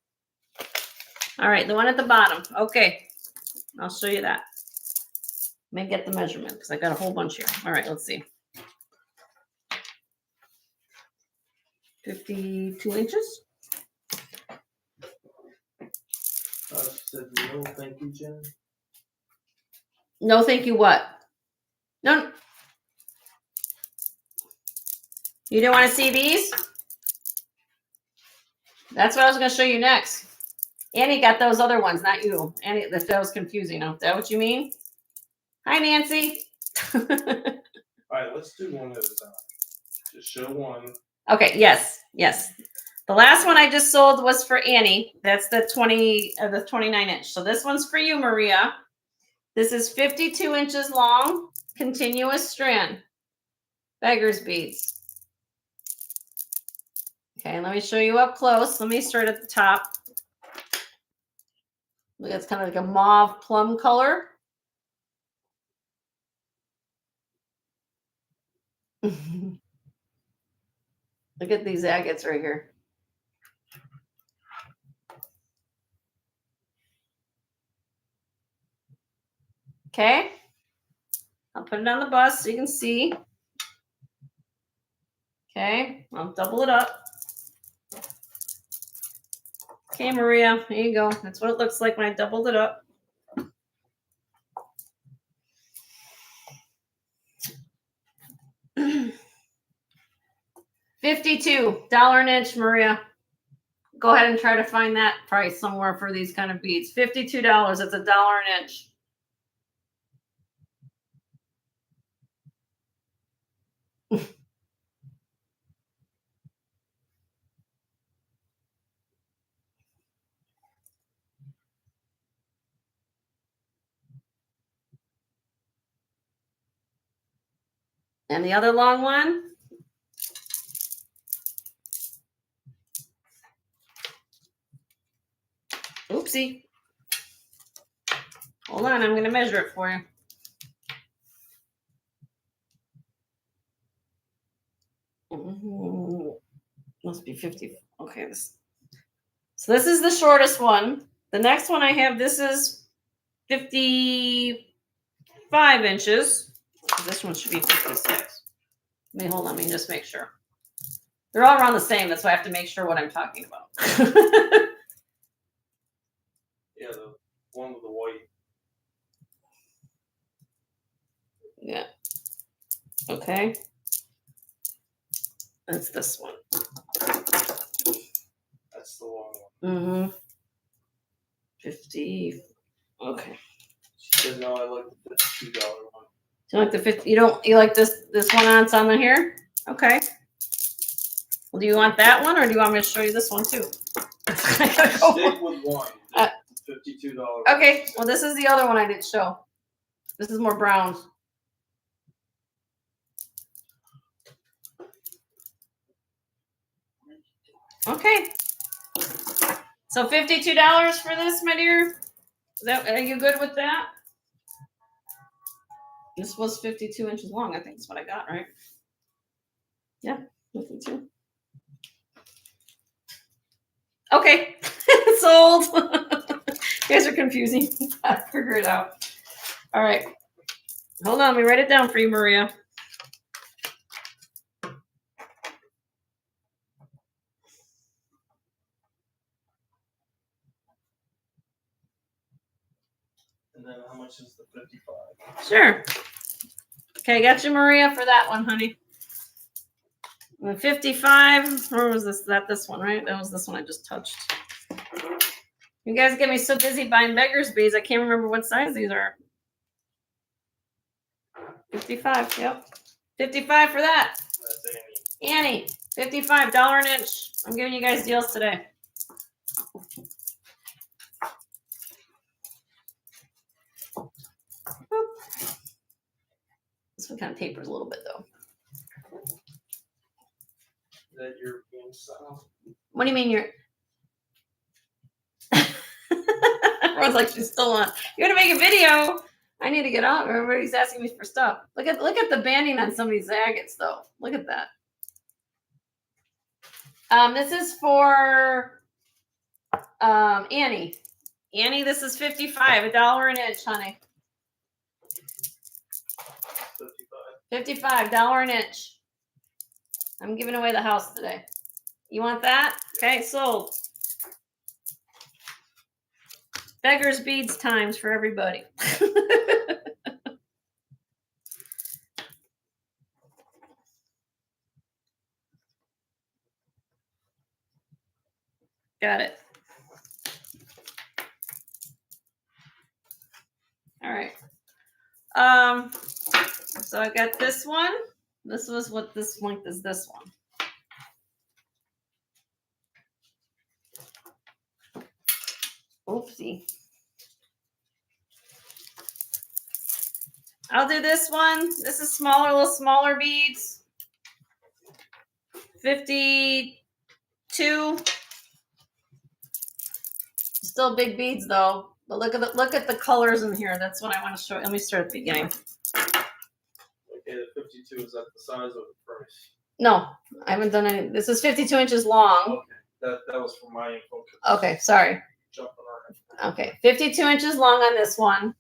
All right, the one at the bottom. Okay, I'll show you that. Let me get the measurement because I got a whole bunch here. All right, let's see. 52 inches. She said no, thank you, Jen. No, thank you. What? No. You didn't want to see these? That's what I was going to show you next. Annie got those other ones, not you. Annie, that was confusing. Is that what you mean? Hi, Nancy. All right, let's do one at a time. Just show one. Okay, yes. The last one I just sold was for Annie. That's the 29 inch. So this one's for you, Maria. This is 52 inches long, continuous strand. Beggar's beads. Okay, let me show you up close. Let me start at the top. Look, it's kind of like a mauve plum color. Look at these agates right here. Okay. I'll put it on the bus so you can see. Okay, I'll double it up. Okay, Maria, there you go. That's what it looks like when I doubled it up. $52 an inch, Maria. Go ahead and try to find that price somewhere for these kind of beads. $52. It's $1 an inch. And the other long one. Oopsie. Hold on, I'm going to measure it for you. Must be 50. Okay. So this is the shortest one. The next one I have, this is 55 inches. This one should be 56. Hold on, let me just make sure. They're all around the same. That's why I have to make sure what I'm talking about. Yeah, the one with the white. Yeah. Okay. That's this one. That's the long one. Mm-hmm. 50. Okay. She said no, I like the $52 one. Do you like the 50? You like this one on some of here? Okay. Well, do you want that one, or do you want me to show you this one too? Stick with one. $52. Okay. Well, this is the other one I didn't show. This is more brown. Okay. So $52 for this, my dear. Are you good with that? This was 52 inches long. I think that's what I got, right? Yeah, 52. Okay, sold. You guys are confusing. I'll figure it out. All right. Hold on. Let me write it down for you, Maria. And then how much is the 55? Sure. Okay, got you, Maria, for that one, honey. And the 55, where was this? This one, right? That was this one I just touched. You guys get me so busy buying beggar's beads, I can't remember what size these are. 55, yep. 55 for that. That's Annie, $55 an inch. I'm giving you guys deals today. This one kind of tapers a little bit, though. Is that European style? What do you mean you're... Everyone's like, she's still on. You're going to make a video. I need to get out. Everybody's asking me for stuff. Look at the banding on some of these agates, though. Look at that. This is for Annie. Annie, this is 55, $1 an inch, honey. 55, $55 an inch. I'm giving away the house today. You want that? Okay, sold. Beggar's beads times for everybody. Got it. All right. So I got this one. This was what this length is, this one. Oopsie. I'll do this one. This is smaller, little smaller beads. 52. Still big beads though. But look at the colors in here. That's what I want to show. Let me start at the beginning. Okay, the 52 is at the size of the price. No, I haven't done any. This is 52 inches long. Okay, that was for my info. Okay, sorry. Jumping on it. Okay, 52 inches long on this one.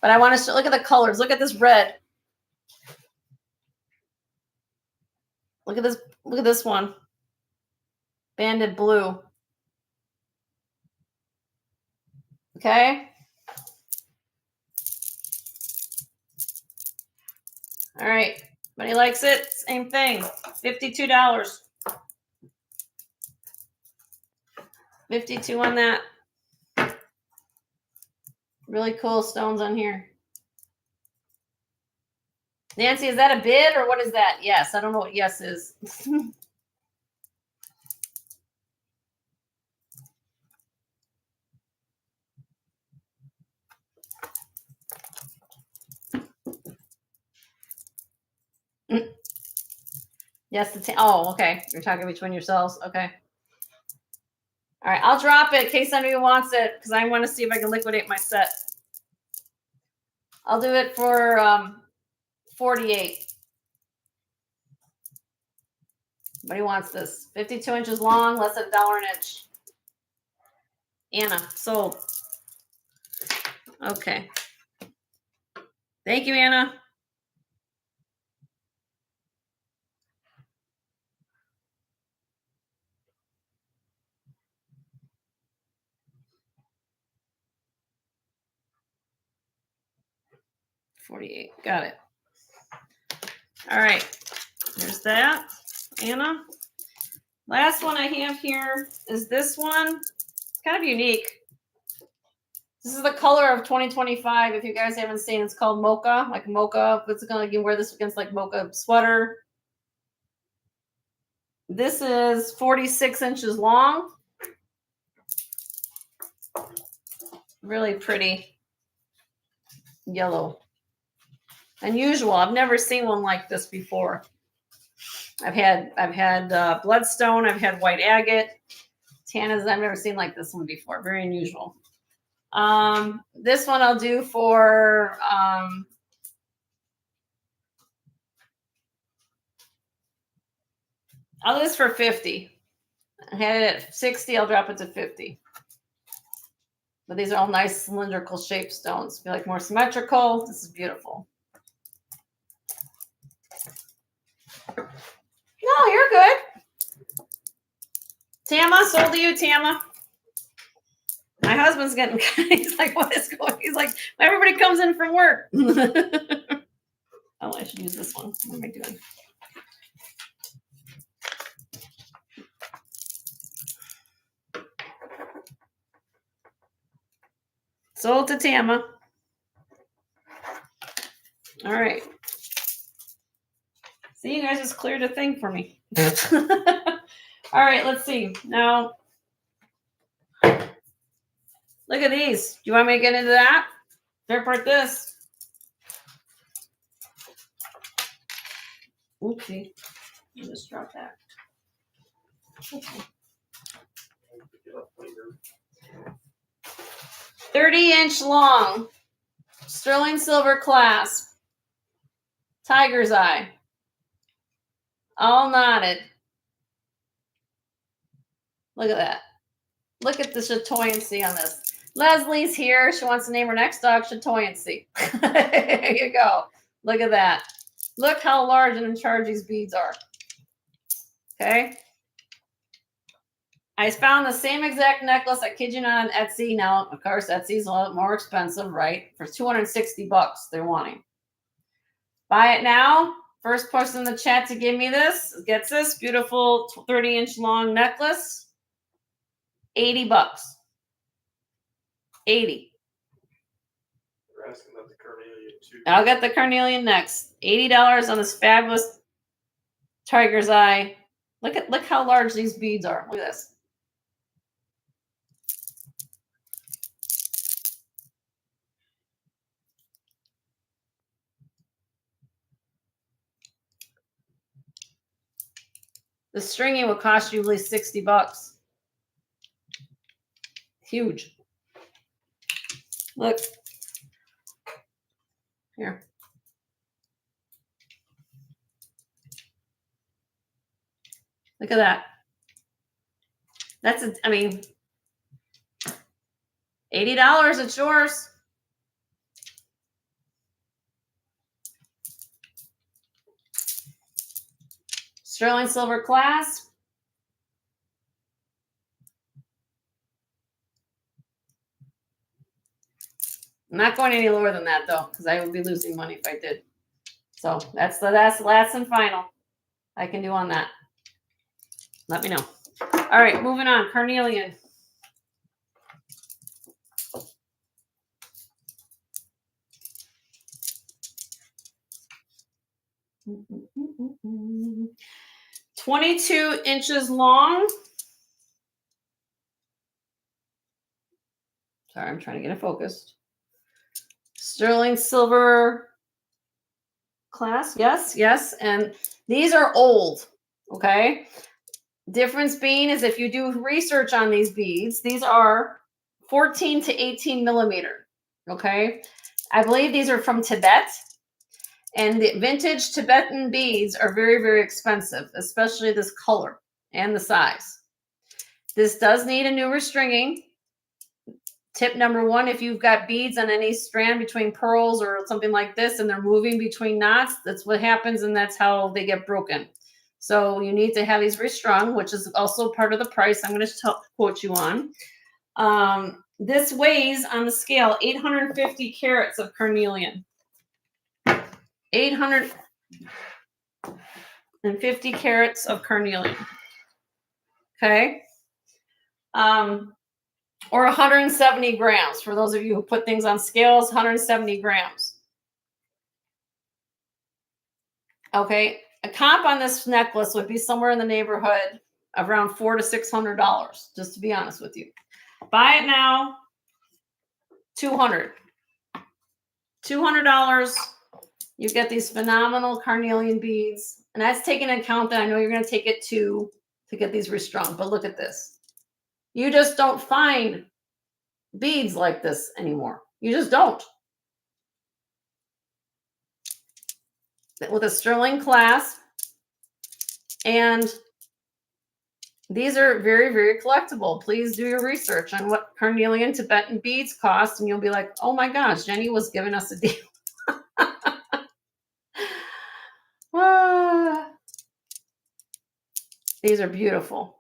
But I want to look at the colors. Look at this red. Look at this. Look at this one. Banded blue. Okay. All right. Everybody likes it? Same thing. $52. 52 on that. Really cool stones on here. Nancy, is that a bid or what is that? Yes. I don't know what yes is. Yes. Oh, okay. You're talking between yourselves. Okay. All right. I'll drop it in case somebody wants it because I want to see if I can liquidate my set. I'll do it for 48. Somebody wants this. 52 inches long, less than $1 an inch. Anna, sold. Okay. Thank you, Anna. $48. Got it. All right. There's that, Anna. Last one I have here is this one. It's kind of unique. This is the color of 2025. If you guys haven't seen, it's called mocha, like mocha. It's gonna, you can wear this against like mocha sweater. This is 46 inches long. Really pretty yellow. Unusual. I've never seen one like this before. I've had bloodstone. I've had white agate. Tannas. I've never seen like this one before. Very unusual. This one I'll do for I'll do this for 50. I had it at 60. I'll drop it to 50. But these are all nice cylindrical shaped stones. If you like more symmetrical, this is beautiful. No, you're good. Tama, sold to you, Tama. My husband's getting, he's like, what is going on? He's like, everybody comes in from work. Oh, I should use this one. What am I doing? Sold to Tama. All right. See, you guys just cleared a thing for me. All right, let's see. Now, look at these. Do you want me to get into that? Fair part this. Oopsie. I'll just drop that. Okay. 30-inch long. Sterling silver clasp. Tiger's eye. All knotted. Look at that. Look at the chatoyancy on this. Leslie's here. She wants to name her next dog chatoyancy. There you go. Look at that. Look how large and in charge these beads are. Okay. I found the same exact necklace, I kid you not, on Etsy. Now, of course, Etsy's a lot more expensive, right? For $260 they're wanting. Buy it now. First person in the chat to give me this gets this beautiful 30-inch long necklace. $80. 80. They're asking about the carnelian too. I'll get the carnelian next. $80 on this fabulous tiger's eye. Look how large these beads are. Look at this. The stringing would cost you at least $60. Huge. Look. Here. Look at that. I mean, $80, it's yours. Sterling silver clasp. I'm not going any lower than that though, because I would be losing money if I did. So that's the last and final I can do on that. Let me know. All right, moving on. Carnelian. Mm-mm-mm-mm. 22 inches long. Sorry, I'm trying to get it focused. Sterling silver class. Yes, yes. And these are old. Okay. Difference being is if you do research on these beads, these are 14 to 18 millimeter. Okay. I believe these are from Tibet. And the vintage Tibetan beads are very, very expensive, especially this color and the size. This does need a new restringing. Tip number one, if you've got beads on any strand between pearls or something like this and they're moving between knots, that's what happens and that's how they get broken. So you need to have these restrung, which is also part of the price I'm going to quote you on. This weighs on the scale 850 carats of carnelian. 850 carats of carnelian. Okay. Or 170 grams. For those of you who put things on scales, 170 grams. Okay. A comp on this necklace would be somewhere in the neighborhood of around $400 to $600, just to be honest with you. Buy it now, $200. $200. You get these phenomenal carnelian beads. And that's taking into account that I know you're going to take it to get these restrung. But look at this. You just don't find beads like this anymore. You just don't. With a sterling clasp. And these are very, very collectible. Please do your research on what carnelian Tibetan beads cost. And you'll be like, oh my gosh, Jenny was giving us a deal. These are beautiful.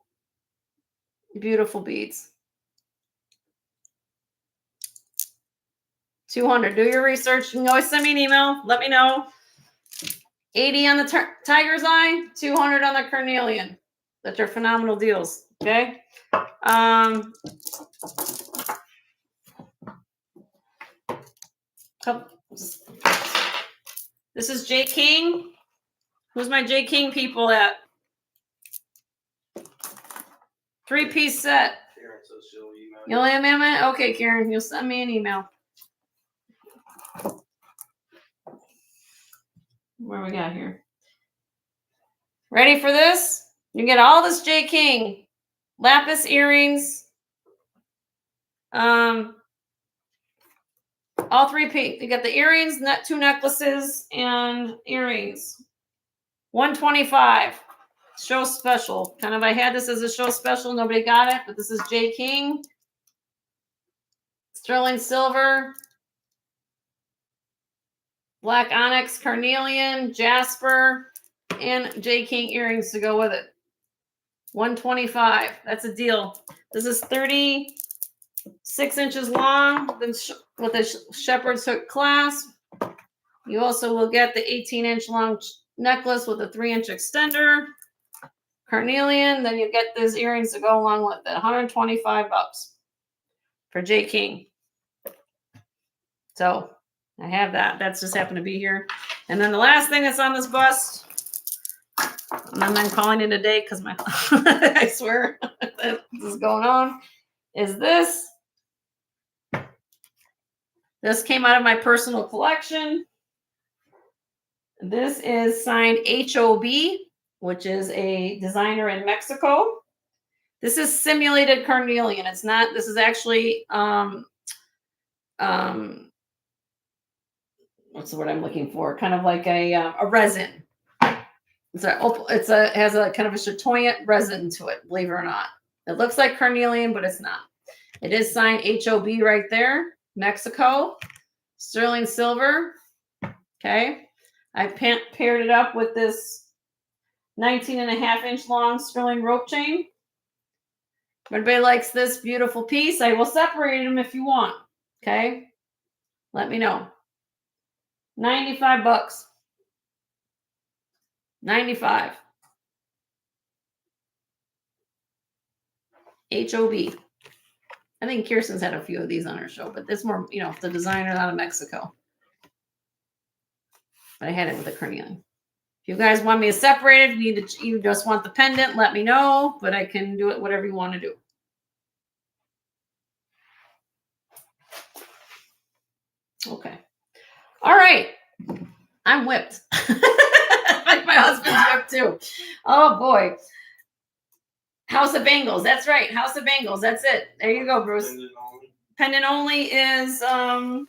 Beautiful beads. 200. Do your research. You can always send me an email. Let me know. 80 on the tiger's eye, 200 on the carnelian. That are phenomenal deals. Okay. This is J King. Who's my J King people at? 3-piece set. Karen says she'll email you. You'll email me? Okay, Karen, you'll send me an email. What do we got here? Ready for this? You get all this J King. Lapis earrings. All 3-piece. You got the earrings, 2 necklaces, and earrings. $125. Show special. Kind of, I had this as a show special. Nobody got it, but this is J King. Sterling silver. Black onyx, carnelian, jasper, and J King earrings to go with it. $125. That's a deal. This is 36 inches long with a shepherd's hook clasp. You also will get the 18-inch long necklace with a 3-inch extender. Carnelian. Then you get these earrings to go along with it. $125 for J King. So I have that. That's just happened to be here. And then the last thing that's on this bust, and I'm calling it a day because my I swear this is going on, is this. This came out of my personal collection. This is signed HOB, which is a designer in Mexico. This is simulated carnelian. It's not, this is actually, what's the word I'm looking for? Kind of like a resin. Has a kind of a chatoyant resin to it, believe it or not. It looks like carnelian, but it's not. It is signed HOB right there, Mexico, sterling silver. Okay. I paired it up with this 19.5-inch long sterling rope chain. If anybody likes this beautiful piece, I will separate them if you want. Okay. Let me know. 95 bucks. 95. HOB. I think Kirsten's had a few of these on her show, but it's more, the designer out of Mexico. But I had it with a carnelian. If you guys want me to separate it, you just want the pendant, let me know, but I can do it whatever you want to do. Okay. All right. I'm whipped. Like my husband's whipped too. Oh boy. House of Bangles. That's right. House of Bangles. That's it. There you go, Bruce. Pendant only is I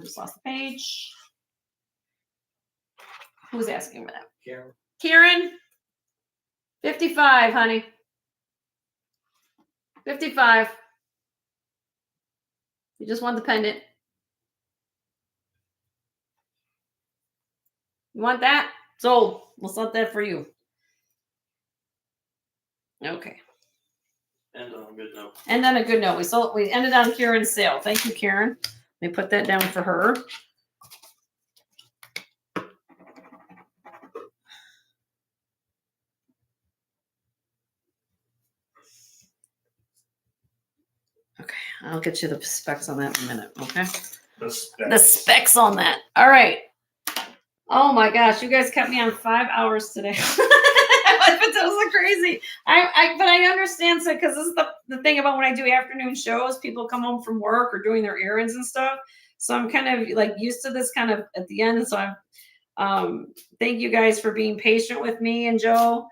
just lost the page. Who's asking for that? Karen. Karen. 55, honey. 55. You just want the pendant. You want that? Sold. We'll sell that for you. Okay. And on a good note. And then a good note. We ended on Karen's sale. Thank you, Karen. Let me put that down for her. Okay, I'll get you the specs on that in a minute, okay? The specs on that. All right. Oh my gosh, you guys kept me on 5 hours today. That was crazy. But I understand, so because this is the thing about when I do afternoon shows, people come home from work or doing their errands and stuff. So I'm kind of like used to this kind of at the end. So I'm thank you guys for being patient with me and Joe.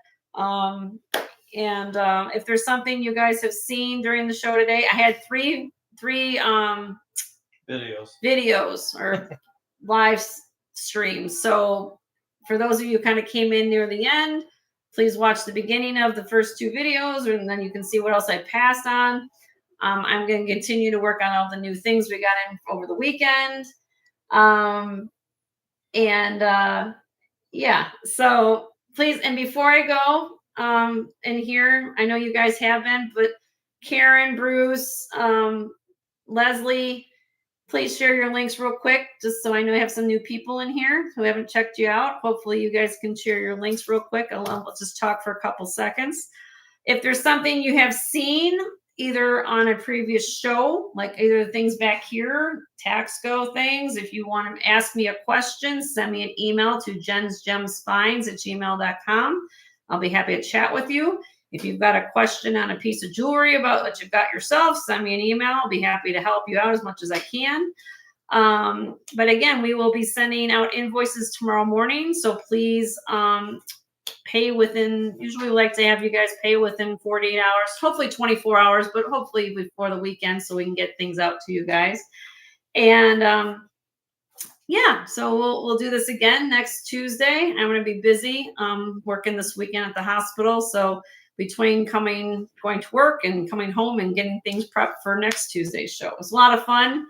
If there's something you guys have seen during the show today, I had three videos or live streams. So for those of you who kind of came in near the end, please watch the beginning of the first 2 videos, and then you can see what else I passed on. I'm going to continue to work on all the new things we got in over the weekend. Yeah, so please, and before I go, and here, I know you guys have been, but Karen, Bruce, Leslie, please share your links real quick, just so I know I have some new people in here who haven't checked you out. Hopefully you guys can share your links real quick. I'll just talk for a couple seconds. If there's something you have seen either on a previous show, like either the things back here, tax go things, if you want to ask me a question, send me an email to jensgemsfinds@gmail.com. I'll be happy to chat with you. If you've got a question on a piece of jewelry about what you've got yourself, send me an email. I'll be happy to help you out as much as I can. But again, we will be sending out invoices tomorrow morning. So please pay within, usually we like to have you guys pay within 48 hours, hopefully 24 hours, but hopefully before the weekend so we can get things out to you guys. And yeah, so we'll do this again next Tuesday. I'm going to be busy working this weekend at the hospital. So between going to work and coming home and getting things prepped for next Tuesday's show. It was a lot of fun.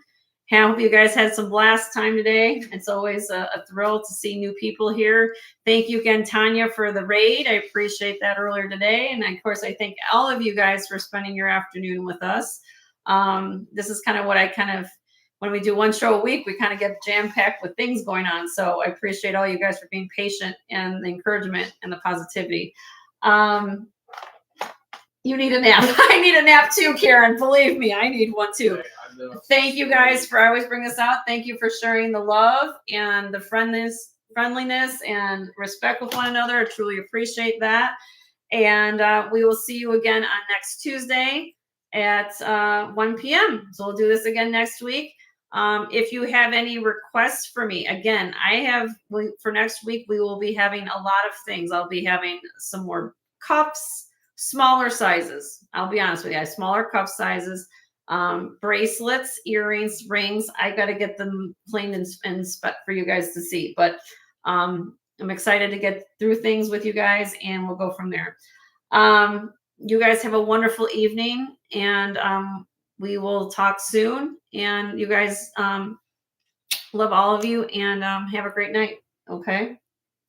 I hope you guys had some blast time today. It's always a thrill to see new people here. Thank you again, Tanya, for the raid. I appreciate that earlier today. And of course, I thank all of you guys for spending your afternoon with us. This is kind of what when we do one show a week, we kind of get jam-packed with things going on. So I appreciate all you guys for being patient and the encouragement and the positivity. You need a nap. I need a nap too, Karen. Believe me, I need one too. Thank you guys for, I always bring this out. Thank you for sharing the love and the friendliness and respect with one another. I truly appreciate that. And we will see you again on next Tuesday at 1 p.m. So we'll do this again next week. If you have any requests for me, again, for next week, we will be having a lot of things. I'll be having some more cups, smaller sizes. I'll be honest with you, smaller cup sizes, bracelets, earrings, rings. I got to get them cleaned and for you guys to see. But I'm excited to get through things with you guys, and we'll go from there. You guys have a wonderful evening, and we will talk soon. And you guys, love all of you, and have a great night. Okay.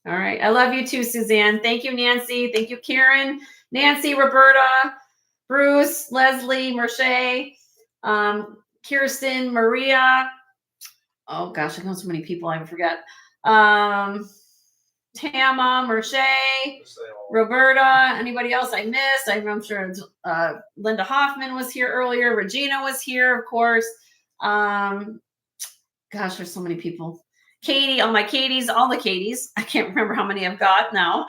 All right. I love you too, Suzanne. Thank you, Nancy. Thank you, Karen, Nancy, Roberta, Bruce, Leslie, Merche, Kirsten, Maria. Oh gosh, I know so many people I forget. Tama, Merche, Roberta, anybody else I missed? I'm sure Linda Hoffman was here earlier. Regina was here, of course. Gosh, there's so many people. Katie, all my Katies, all the Katies. I can't remember how many I've got now.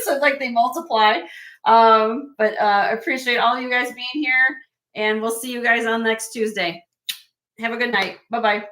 So it's like they multiply. But I appreciate all of you guys being here, and we'll see you guys on next Tuesday. Have a good night. Bye-bye.